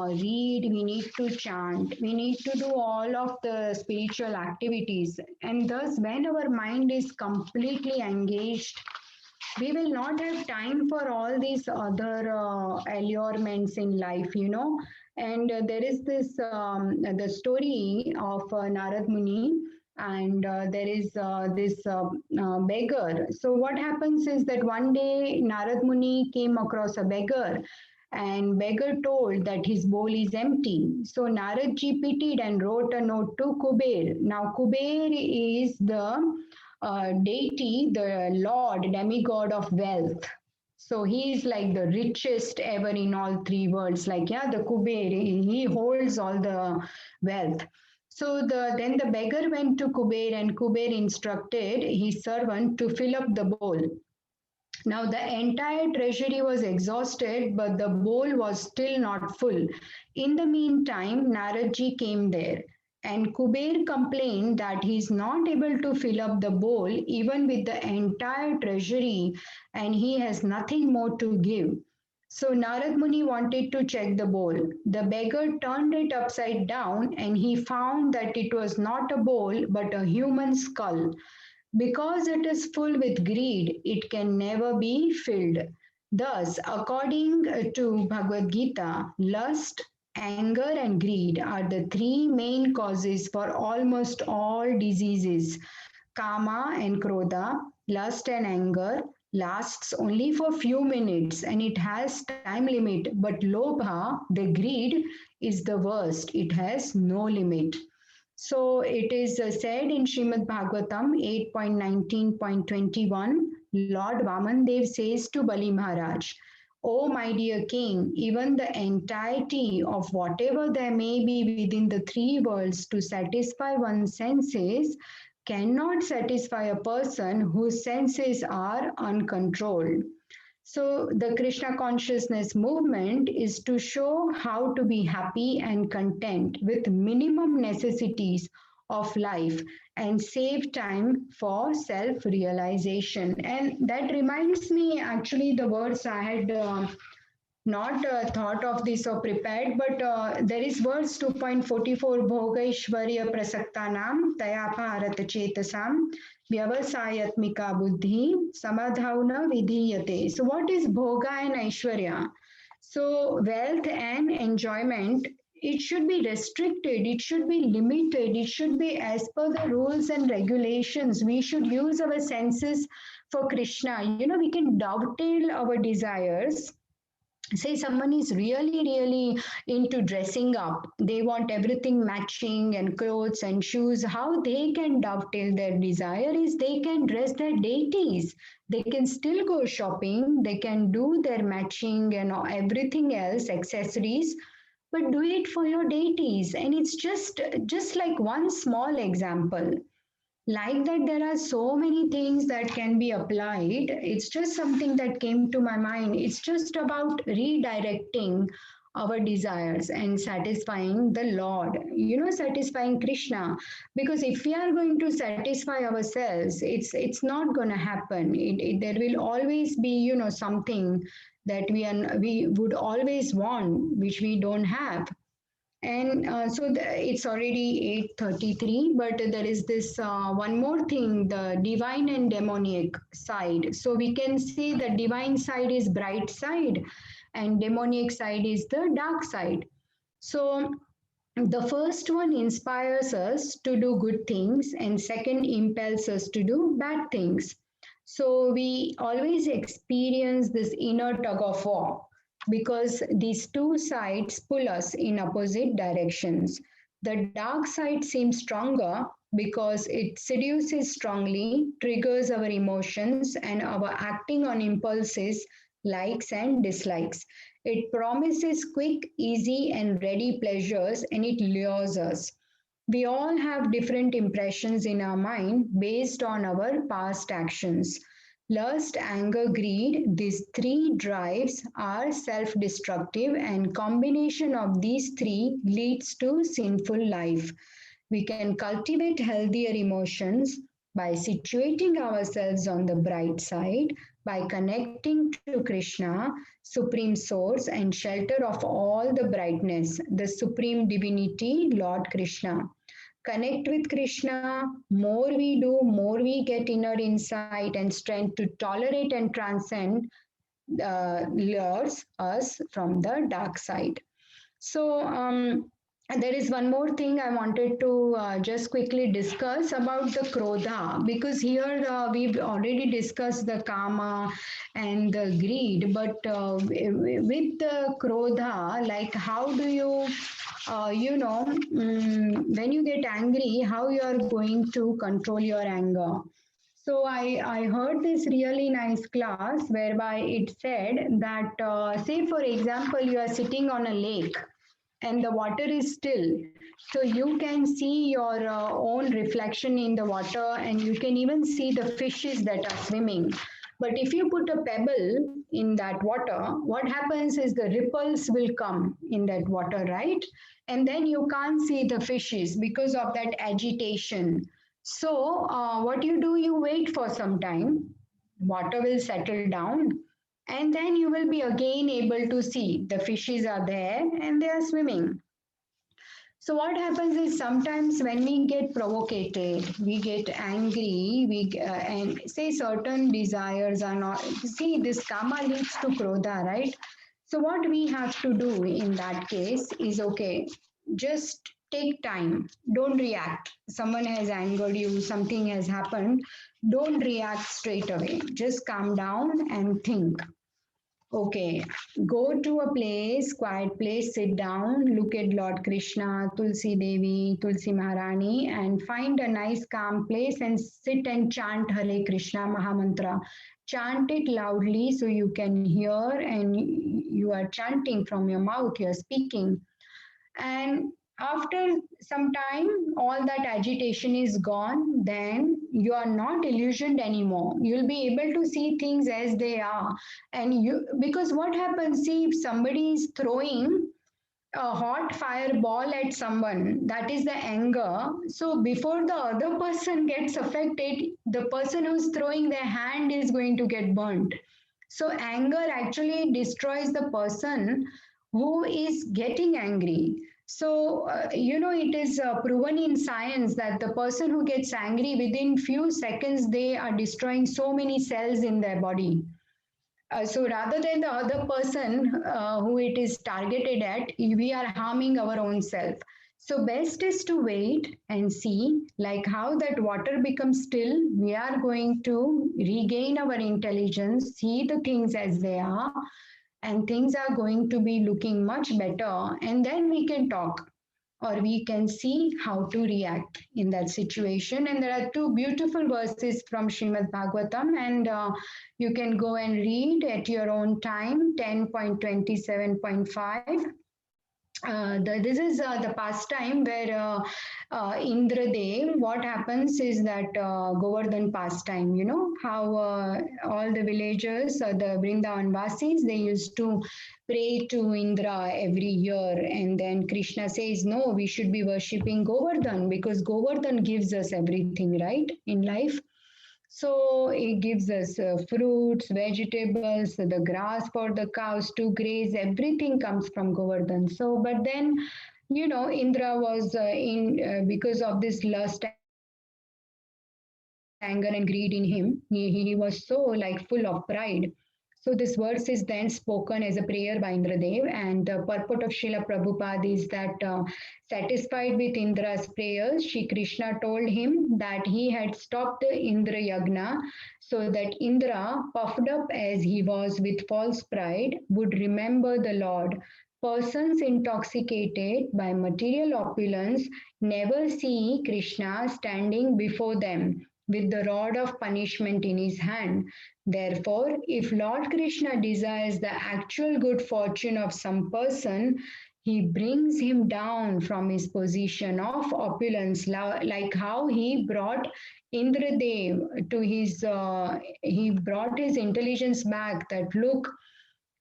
read, we need to chant, we need to do all of the spiritual activities. And thus, when our mind is completely engaged, we will not have time for all these other allurements in life, And there is this, the story of Narad Muni, and there is this beggar. So what happens is that one day Narad Muni came across a beggar, and beggar told that his bowl is empty. So Naradji pitied and wrote a note to Kuber. Now Kuber is the deity, the Lord, demigod of wealth. So he is like the richest ever in all three worlds. Like, the Kuber, he holds all the wealth. So then the beggar went to Kuber, and Kuber instructed his servant to fill up the bowl. Now the entire treasury was exhausted, but the bowl was still not full. In the meantime, Naradji came there. And Kuber complained that he is not able to fill up the bowl even with the entire treasury, and he has nothing more to give. So Narad Muni wanted to check the bowl. The beggar turned it upside down, and he found that it was not a bowl but a human skull. Because it is full with greed, it can never be filled. Thus, according to Bhagavad Gita, lust, anger, and greed are the three main causes for almost all diseases. Kama and Krodha, lust and anger, lasts only for few minutes and it has time limit. But Lobha, the greed, is the worst. It has no limit. So it is said in Srimad Bhagavatam 8.19.21, Lord Vamandev says to Bali Maharaj, "O my dear king, even the entirety of whatever there may be within the three worlds to satisfy one's senses cannot satisfy a person whose senses are uncontrolled." So, the Krishna consciousness movement is to show how to be happy and content with minimum necessities of life and save time for self realization. And that reminds me actually the words I had not thought of this or prepared, but there is verse 2.44 Bhogaishvarya Prasaktanam Tayapa Chetasam Vyavasayatmika Buddhi Samadhavna Vidhiyate. So, what is Bhoga and Aishwarya? So, wealth and enjoyment, it should be restricted, it should be limited, it should be as per the rules and regulations. We should use our senses for Krishna. You know, we can dovetail our desires. Say someone is really into dressing up, they want everything matching and clothes and shoes. How they can dovetail their desire is they can dress their deities, they can still go shopping, they can do their matching and everything else, accessories, but do it for your deities. And it's just like one small example. Like that, there are so many things that can be applied. It's just something that came to my mind. It's just about redirecting our desires and satisfying the Lord, you know, satisfying Krishna. Because if we are going to satisfy ourselves, it's not going to happen. There will always be, you know, something that we would always want, which we don't have. And it's already 8:33, but there is this one more thing, the divine and demonic side. So we can see the divine side is bright side and demonic side is the dark side. So the first one inspires us to do good things and second impels us to do bad things. So we always experience this inner tug of war because these two sides pull us in opposite directions. The dark side seems stronger because it seduces strongly, triggers our emotions and our acting on impulses, likes and dislikes. It promises quick, easy, and ready pleasures and it lures us. We all have different impressions in our mind based on our past actions. Lust, anger, greed, these three drives are self-destructive and combination of these three leads to sinful life. We can cultivate healthier emotions by situating ourselves on the bright side, by connecting to Krishna, Supreme Source and shelter of all the brightness, the Supreme Divinity, Lord Krishna. Connect with Krishna, more we do, more we get inner insight and strength to tolerate and transcend lures us from the dark side. So, and there is one more thing I wanted to just quickly discuss about the krodha, because here we've already discussed the kama and the greed, but with the krodha, like how do you, when you get angry, how you are going to control your anger? So I heard this really nice class whereby it said that, say for example, you are sitting on a lake and the water is still. So you can see your own reflection in the water and you can even see the fishes that are swimming. But if you put a pebble in that water, what happens is the ripples will come in that water, right? And then you can't see the fishes because of that agitation. So what you do, you wait for some time, water will settle down, and then you will be again able to see the fishes are there and they are swimming. So what happens is sometimes when we get provocated, we get angry, and say certain desires are not, see this kama leads to krodha, right? So what we have to do in that case is, okay, just take time, don't react. Someone has angered you, something has happened, don't react straight away. Just calm down and think. Okay, go to a place, quiet place, sit down, look at Lord Krishna, Tulsi Devi, Tulsi Maharani, and find a nice calm place and sit and chant Hare Krishna Mahamantra. Chant it loudly so you can hear, and you are chanting from your mouth, you are speaking. And after some time, all that agitation is gone, then you are not illusioned anymore. You'll be able to see things as they are. And you, because what happens, see, if somebody is throwing a hot fireball at someone, that is the anger. So before the other person gets affected, the person who's throwing their hand is going to get burnt. So anger actually destroys the person who is getting angry. So it is proven in science that the person who gets angry, within few seconds they are destroying so many cells in their body. So rather than the other person who it is targeted at, we are harming our own self. So best is to wait and see like how that water becomes still. We are going to regain our intelligence, see the things as they are, and things are going to be looking much better. And then we can talk, or we can see how to react in that situation. And there are two beautiful verses from Srimad Bhagavatam, and you can go and read at your own time. 10.27.5. This is the pastime where Indradev, what happens is that Govardhan pastime, you know, how all the villagers, the Vrindavan Vasis, they used to pray to Indra every year. And then Krishna says, no, we should be worshipping Govardhan because Govardhan gives us everything, right, in life. So it gives us fruits, vegetables, the grass for the cows to graze, everything comes from Govardhan. So, but then, Indra was because of this lust, anger, and greed in him, he was so like full of pride. So this verse is then spoken as a prayer by Indradev, and the purport of Srila Prabhupada is that satisfied with Indra's prayers, Shri Krishna told him that he had stopped the Indra Yagna so that Indra, puffed up as he was with false pride, would remember the Lord. Persons intoxicated by material opulence never see Krishna standing before them with the rod of punishment in his hand. Therefore, if Lord Krishna desires the actual good fortune of some person, he brings him down from his position of opulence, like how he brought Indradev to he brought his intelligence back that look,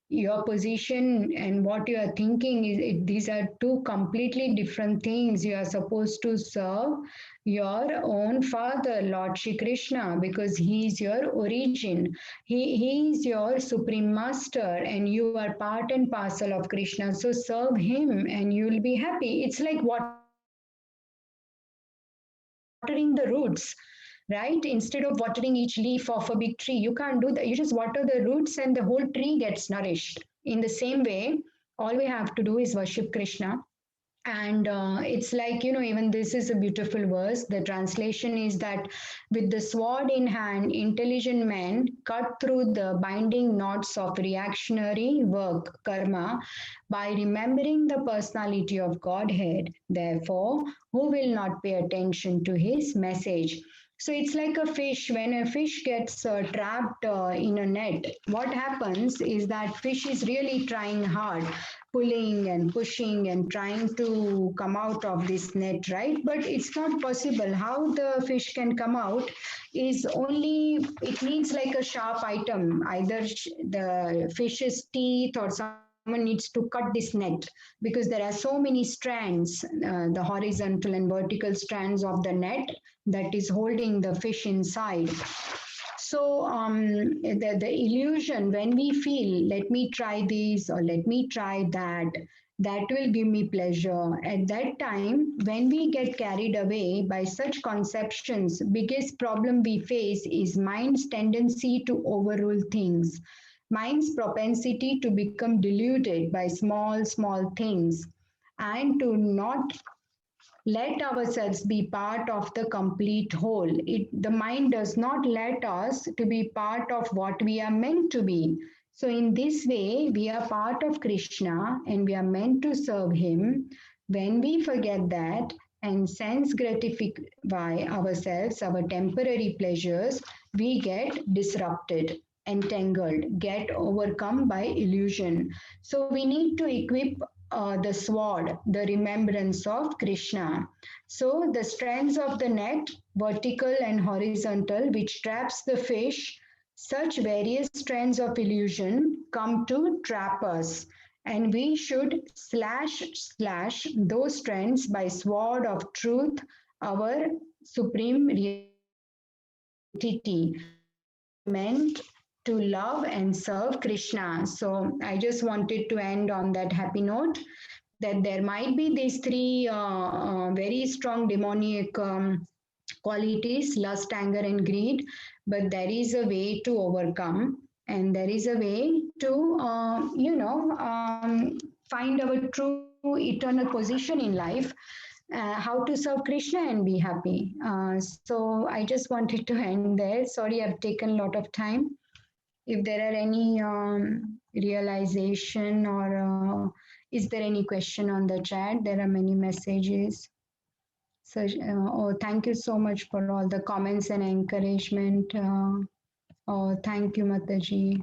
your position and what you are thinking these are two completely different things. You are supposed to serve your own father, Lord Shri Krishna, because he is your origin. He is your supreme master, and you are part and parcel of Krishna. So serve him and you will be happy. It's like watering the roots, right? Instead of watering each leaf of a big tree, you can't do that. You just water the roots and the whole tree gets nourished. In the same way, all we have to do is worship Krishna. And it's like, even this is a beautiful verse. The translation is that with the sword in hand, intelligent men cut through the binding knots of reactionary work, karma, by remembering the personality of Godhead. Therefore, who will not pay attention to his message? So it's like a fish. When a fish gets trapped in a net, what happens is that fish is really trying hard, pulling and pushing and trying to come out of this net, right? But it's not possible. How the fish can come out is only, it needs like a sharp item, either the fish's teeth or someone needs to cut this net, because there are so many strands, the horizontal and vertical strands of the net that is holding the fish inside. So the illusion, when we feel, let me try this or let me try that, that will give me pleasure. At that time, when we get carried away by such conceptions, biggest problem we face is mind's tendency to overrule things, mind's propensity to become deluded by small things, and to not let ourselves be part of the complete whole. The mind does not let us to be part of what we are meant to be. So in this way, we are part of Krishna and we are meant to serve him. When we forget that and sense gratify ourselves, our temporary pleasures, we get disrupted, entangled, get overcome by illusion. So we need to equip the sword, the remembrance of Krishna. So the strands of the net, vertical and horizontal, which traps the fish, such various strands of illusion come to trap us, and we should slash those strands by sword of truth, our supreme entity, meant to love and serve Krishna. So I just wanted to end on that happy note that there might be these three very strong demonic qualities, lust, anger, and greed, but there is a way to overcome, and there is a way to, find our true eternal position in life. How to serve Krishna and be happy. So I just wanted to end there. Sorry, I've taken a lot of time. If there are any realization or is there any question on the chat? There are many messages. So, thank you so much for all the comments and encouragement. Thank you, Mataji.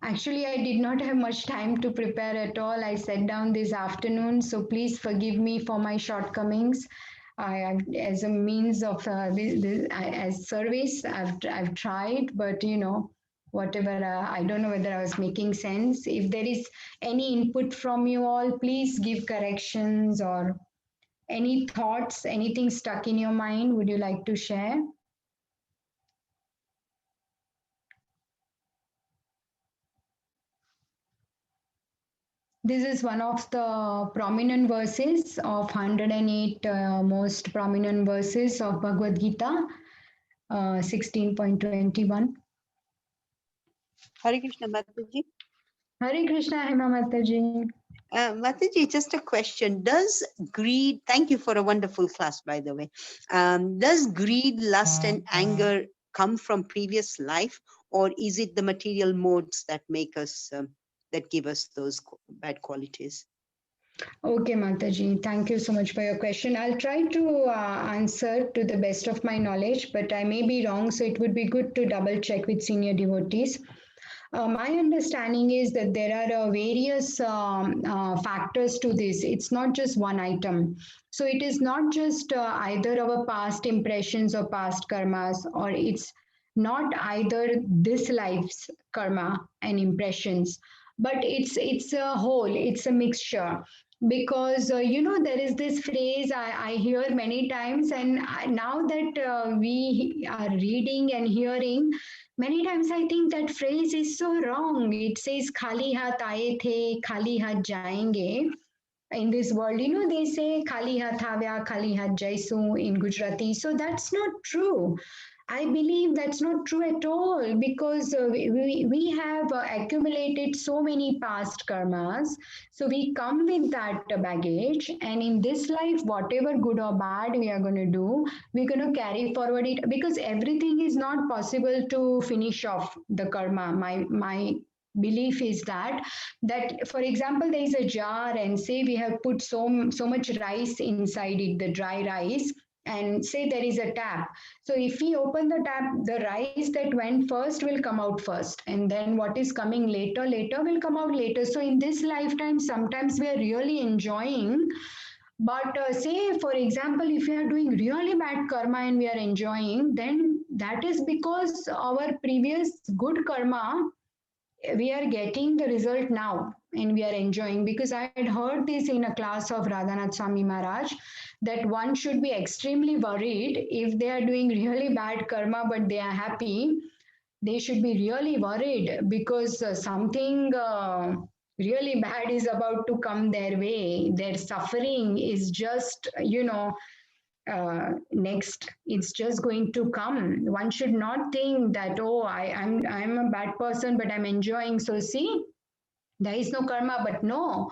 Actually, I did not have much time to prepare at all. I sat down this afternoon, so please forgive me for my shortcomings. As a means of as service, I've tried, but whatever. I don't know whether I was making sense. If there is any input from you all, please give corrections or any thoughts, anything stuck in your mind. Would you like to share? This is one of the prominent verses of 108 most prominent verses of Bhagavad Gita, 16.21. Hare Krishna, Mataji. Hare Krishna, Hema Mataji. Mataji, just a question. Does greed, thank you for a wonderful class, by the way. Does greed, lust, and anger come from previous life, or is it the material modes that make us, that give us those bad qualities? Okay, Mataji, thank you so much for your question. I'll try to answer to the best of my knowledge, but I may be wrong, so it would be good to double check with senior devotees. My understanding is that there are various factors to this. It's not just one item. So it is not just either our past impressions or past karmas, or it's not either this life's karma and impressions, but it's a whole, it's a mixture. Because there is this phrase I hear many times, and now that we are reading and hearing, many times I think that phrase is so wrong. It says khali hat aaye the, khali hat jayenge. In this world, they say khali hat avya, khali hat jaisu in Gujarati. So that's not true. I believe that's not true at all, because we have accumulated so many past karmas. So we come with that baggage, and in this life, whatever good or bad we are going to do, we're going to carry forward it, because everything is not possible to finish off the karma. My belief is that for example, there is a jar, and say we have put so much rice inside it, the dry rice, and say there is a tap. So if we open the tap, the rice that went first will come out first, and then what is coming later will come out later. So in this lifetime, sometimes we are really enjoying, but say for example, if we are doing really bad karma and we are enjoying, then that is because our previous good karma, we are getting the result now and we are enjoying. Because I had heard this in a class of Radhanath Swami Maharaj, that one should be extremely worried if they are doing really bad karma but they are happy. They should be really worried, because something really bad is about to come their way. Their suffering is just next, it's just going to come. One should not think that, oh, I'm a bad person but I'm enjoying, so see, there is no karma. But no,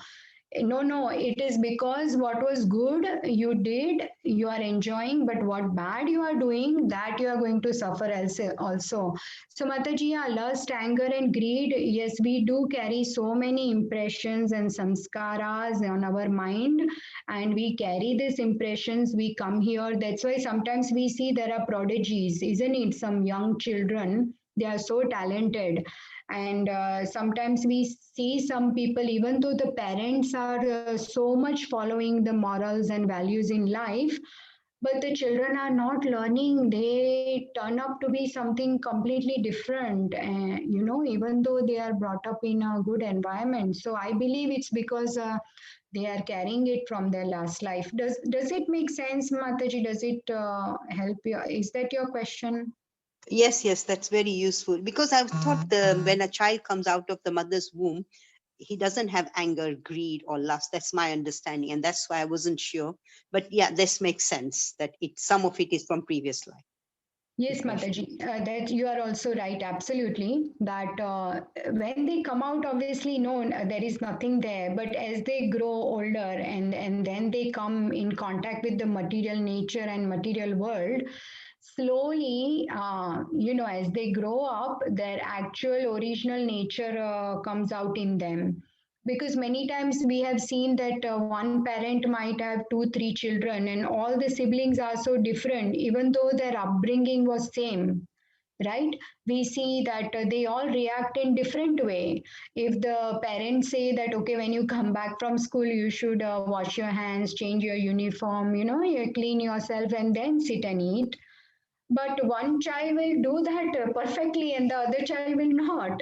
No, it is because what was good you did, you are enjoying, but what bad you are doing, that you are going to suffer also. So, Mataji, yeah, lust, anger, and greed, yes, we do carry so many impressions and samskaras on our mind, and we carry these impressions. We come here. That's why sometimes we see there are prodigies, isn't it? Some young children, they are so talented, and sometimes we see some people, even though the parents are so much following the morals and values in life, but the children are not learning. They turn up to be something completely different, even though they are brought up in a good environment. So I believe it's because they are carrying it from their last life. Does it make sense, Mataji? Does it help you? Is that your question? Yes, yes, that's very useful, because I've thought when a child comes out of the mother's womb, he doesn't have anger, greed, or lust. That's my understanding, and that's why I wasn't sure. But yeah, this makes sense that some of it is from previous life. Yes, Mataji, that you are also right. Absolutely, that when they come out, obviously, no, there is nothing there. But as they grow older and then they come in contact with the material nature and material world, slowly, as they grow up, their actual original nature comes out in them. Because many times we have seen that one parent might have two, three children, and all the siblings are so different, even though their upbringing was same, right? We see that they all react in different way. If the parents say that, okay, when you come back from school, you should wash your hands, change your uniform, you clean yourself, and then sit and eat, but one child will do that perfectly and the other child will not,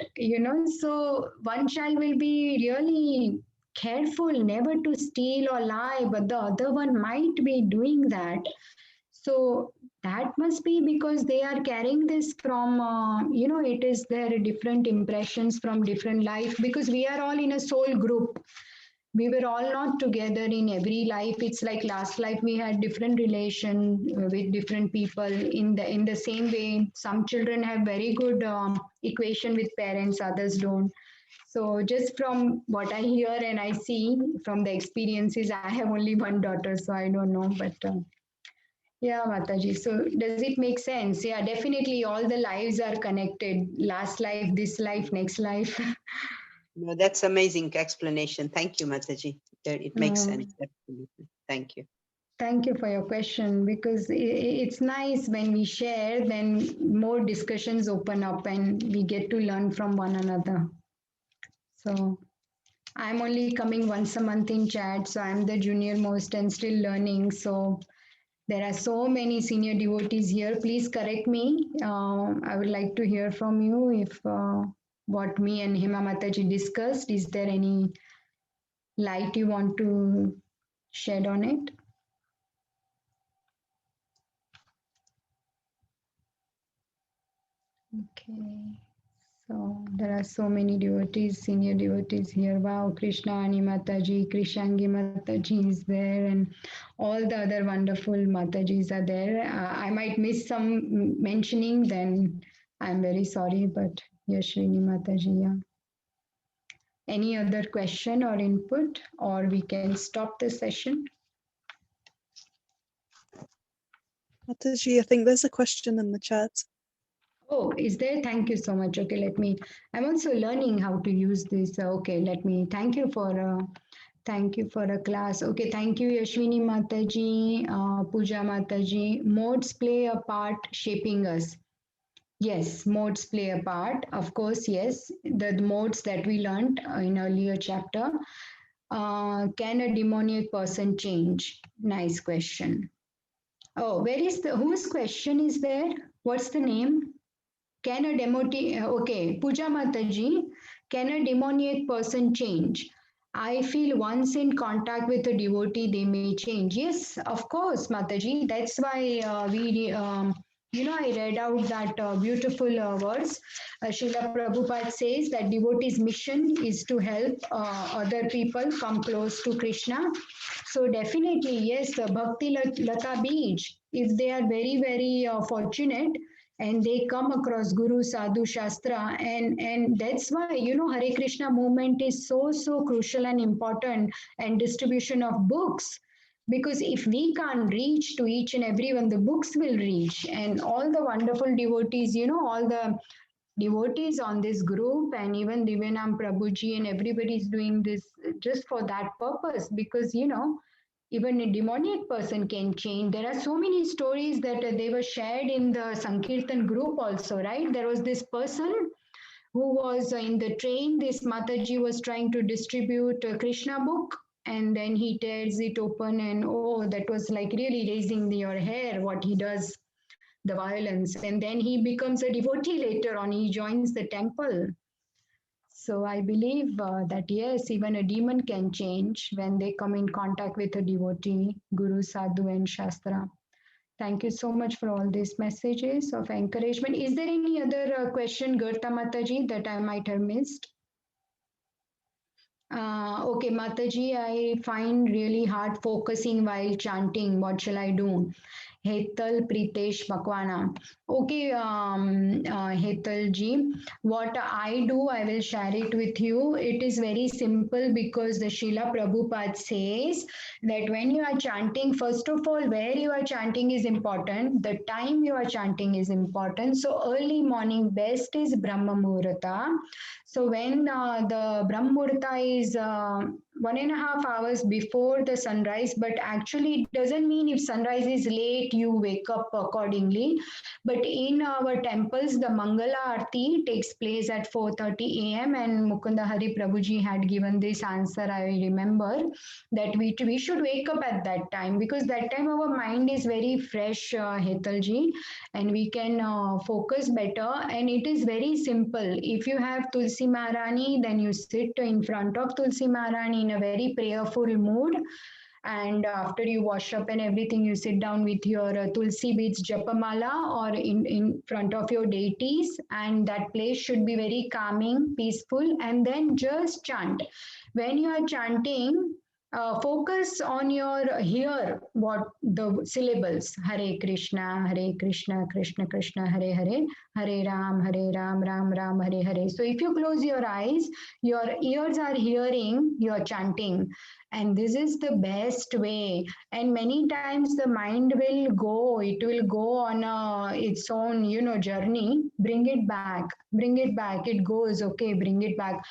so one child will be really careful never to steal or lie, but the other one might be doing that. So that must be because they are carrying this from it is their different impressions from different life, because we are all in a soul group. We were all not together in every life. It's like last life we had different relation with different people. In the same way, some children have very good equation with parents, others don't. So just from what I hear and I see from the experiences, I have only one daughter, so I don't know, but yeah, Mataji. So does it make sense? Yeah, definitely all the lives are connected. Last life, this life, next life. No, that's amazing explanation. Thank you, Mataji. It makes Um, sense. Absolutely. Thank you. Thank you for your question, because it's nice when we share, then more discussions open up and we get to learn from one another. So I'm only coming once a month in chat, so I'm the junior most and still learning. So there are so many senior devotees here. Please correct me. I would like to hear from you if what me and Hema Mataji discussed, is there any light you want to shed on it? Okay. So there are so many devotees, senior devotees here. Wow, Krishna Ani Mataji, Krishangi Mataji is there, and all the other wonderful Matajis are there. I might miss some mentioning, then I'm very sorry, but Yashrini Mataji, yeah. Any other question or input, or we can stop the session? Mataji, I think there's a question in the chat. Oh, is there? Thank you so much. Okay, I'm also learning how to use this. Okay, thank you for a class. Okay, thank you, Yashwini Mataji, Pooja Mataji. Modes play a part shaping us. Yes, modes play a part. Of course, yes. The modes that we learned in earlier chapter. Can a demoniac person change? Nice question. Oh, whose question is there? What's the name? Can a okay, Puja Mataji, can a demoniac person change? I feel once in contact with a devotee, they may change. Yes, of course, Mataji. That's why I read out that beautiful words. Srila Prabhupada says that devotee's mission is to help other people come close to Krishna. So definitely, yes, Bhakti Lata Beej, if they are very, very fortunate, and they come across Guru, Sadhu, Shastra, and that's why, you know, Hare Krishna movement is so crucial and important, and distribution of books. Because if we can't reach to each and everyone, the books will reach, and all the wonderful devotees, you know, all the devotees on this group, and even Divyanam Prabhuji and everybody is doing this just for that purpose. Because, you know, even a demoniac person can change. There are so many stories that they were shared in the Sankirtan group also, right? There was this person who was in the train. This Mataji was trying to distribute a Krishna book, and then he tears it open, and oh, that was like really raising your hair what he does, the violence. And then he becomes a devotee later on, he joins the temple. So I believe that yes, even a demon can change when they come in contact with a devotee, Guru, Sadhu, and Shastra. Thank you so much for all these messages of encouragement. Is there any other question, Gerta Mataji, that I might have missed? Okay, Mataji, I find really hard focusing while chanting. What shall I do? Hetal Pritesh Makwana. Okay, Hetal ji, what I do, I will share it with you. It is very simple, because the Srila Prabhupada says that when you are chanting, first of all, where you are chanting is important. The time you are chanting is important. So early morning best is Brahma Muhurta. So when the Brahma Muhurta is 1.5 hours before the sunrise, but actually it doesn't mean if sunrise is late, you wake up accordingly. But in our temples, the Mangala Aarti takes place at 4:30 a.m. and Mukunda Hari Prabhuji had given this answer. I remember that we should wake up at that time, because that time our mind is very fresh, Hetalji, and we can focus better. And it is very simple. If you have Tulsi Maharani, then you sit in front of Tulsi Maharani in a very prayerful mood. And after you wash up and everything, you sit down with your Tulsi beads Japamala or in front of your deities. And that place should be very calming, peaceful, and then just chant. When you are chanting, focus on your hear what the syllables: Hare Krishna, Krishna Krishna, Hare Hare, Hare Ram, Ram Ram, Hare Hare. So if you close your eyes, your ears are hearing your chanting, and this is the best way. And many times the mind will go, it will go on its own, you know, journey. Bring it back, it goes, okay, bring it back.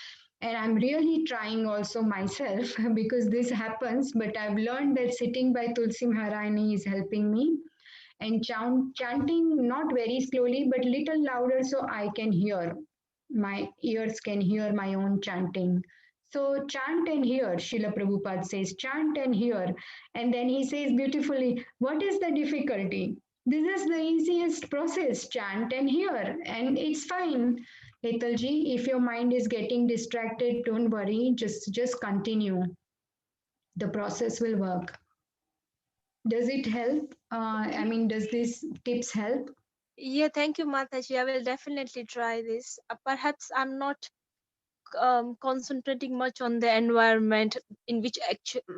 And I'm really trying also myself because this happens, but I've learned that sitting by Tulsi Maharani is helping me, and chanting not very slowly, but little louder so I can hear. My ears can hear my own chanting. So chant and hear, Srila Prabhupada says, chant and hear. And then he says beautifully, what is the difficulty? This is the easiest process, chant and hear, and it's fine. Hetalji, if your mind is getting distracted, don't worry, just continue. The process will work. Does it help? I mean, does these tips help? Yeah, thank you, Mataji. I will definitely try this. Perhaps I'm not concentrating much on the environment, in which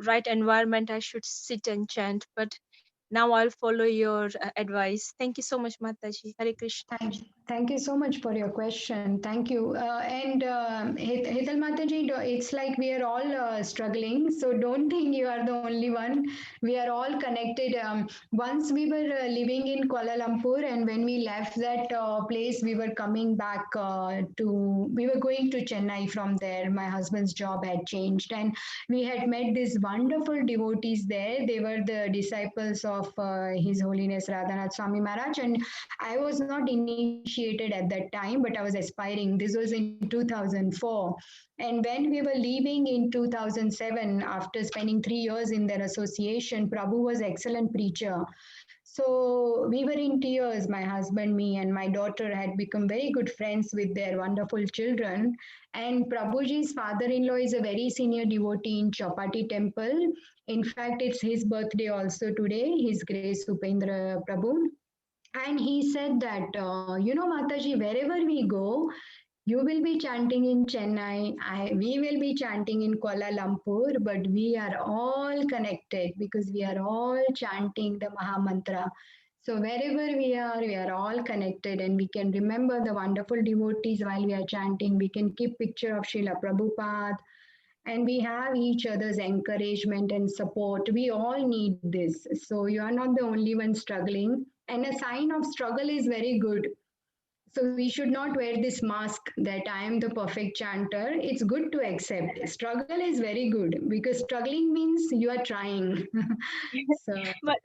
right environment I should sit and chant, but now I'll follow your advice. Thank you so much, Mataji. Hare Krishna. Thank you so much for your question. Thank you. And Hetal Mataji, it's like we are all struggling. So don't think you are the only one. We are all connected. Once we were living in Kuala Lumpur, and when we left that place, we were coming back we were going to Chennai from there. My husband's job had changed, and we had met these wonderful devotees there. They were the disciples of His Holiness Radhanath Swami Maharaj, and I was not initiated at that time, but I was aspiring. This was in 2004. And when we were leaving in 2007, after spending 3 years in their association, Prabhu was an excellent preacher. So we were in tears, my husband, me, and my daughter had become very good friends with their wonderful children. And Prabhuji's father-in-law is a very senior devotee in Chapati temple. In fact, it's his birthday also today, His Grace Upendra Prabhu. And he said that, you know, Mataji, wherever we go, you will be chanting in Chennai, we will be chanting in Kuala Lumpur, but we are all connected because we are all chanting the Maha Mantra. So wherever we are all connected, and we can remember the wonderful devotees while we are chanting. We can keep picture of Srila Prabhupada, and we have each other's encouragement and support. We all need this. So you are not the only one struggling. And a sign of struggle is very good. So we should not wear this mask that I am the perfect chanter. It's good to accept. Struggle is very good because struggling means you are trying. So But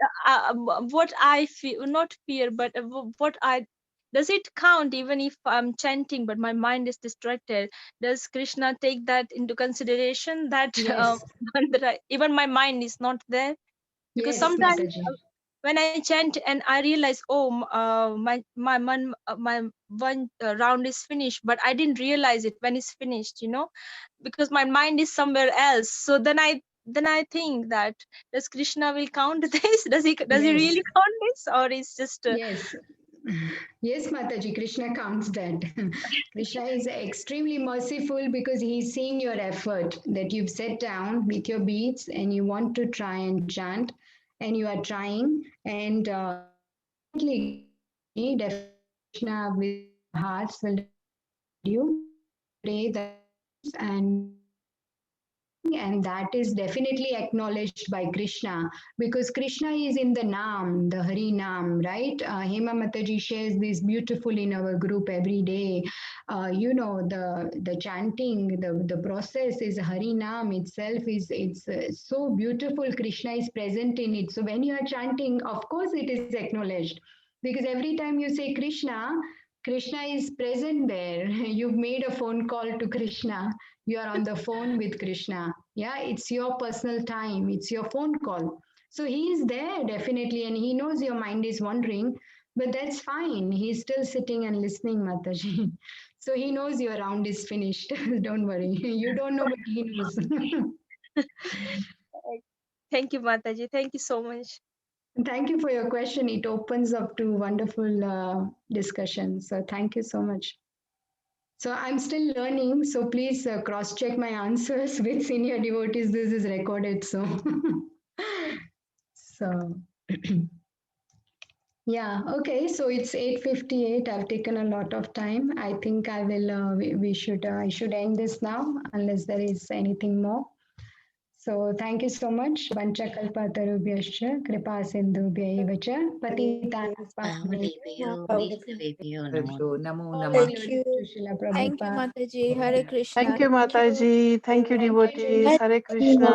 what I feel, not fear, but what I, does it count even if I'm chanting but my mind is distracted? Does Krishna take that into consideration, that yes, even my mind is not there? Because yes, sometimes Mataji. when I chant and I realize, oh, my one round is finished, but I didn't realize it when it's finished, because my mind is somewhere else. So then I think that, does Krishna will count this? Does he Yes, really count this, or is just yes. Yes, Mataji, Krishna counts that. Krishna is extremely merciful because he's seeing your effort that you've sat down with your beads and you want to try and chant, and you are trying. And definitely, Krishna with hearts will you pray that and that is definitely acknowledged by Krishna because Krishna is in the Nam, the Hari Nam, right? Hema Mataji shares this beautiful in our group every day. The chanting, the process is Hari Nam itself it's so beautiful. Krishna is present in it. So when you are chanting, of course it is acknowledged because every time you say Krishna, Krishna is present there. You've made a phone call to Krishna. You are on the phone with Krishna. Yeah, it's your personal time, it's your phone call. So he is there definitely, and he knows your mind is wandering, but that's fine. He's still sitting and listening, Mataji. So he knows your round is finished. Don't worry. You don't know, but he knows. Thank you, Mataji. Thank you so much. Thank you for your question. It opens up to wonderful discussion. So thank you so much. So I'm still learning. So please cross-check my answers with senior devotees. This is recorded. So, so yeah. Okay. So it's 8:58. I've taken a lot of time. I think I will. We should. I should end this now, unless there is anything more. So thank you so much. Vanchakalpatarubhyascha kripa sindhubhyaiva cha patitanam Vaishnaveभ्यो वैष्णवेभ्यो नमो Namo All Namah. Thank glory you. to Srila Thank you, Prabhupada. Mataji. Hare Krishna. Thank you, Thank you. Mataji. Thank you, Thank you, devotees. Jai Hare Krishna.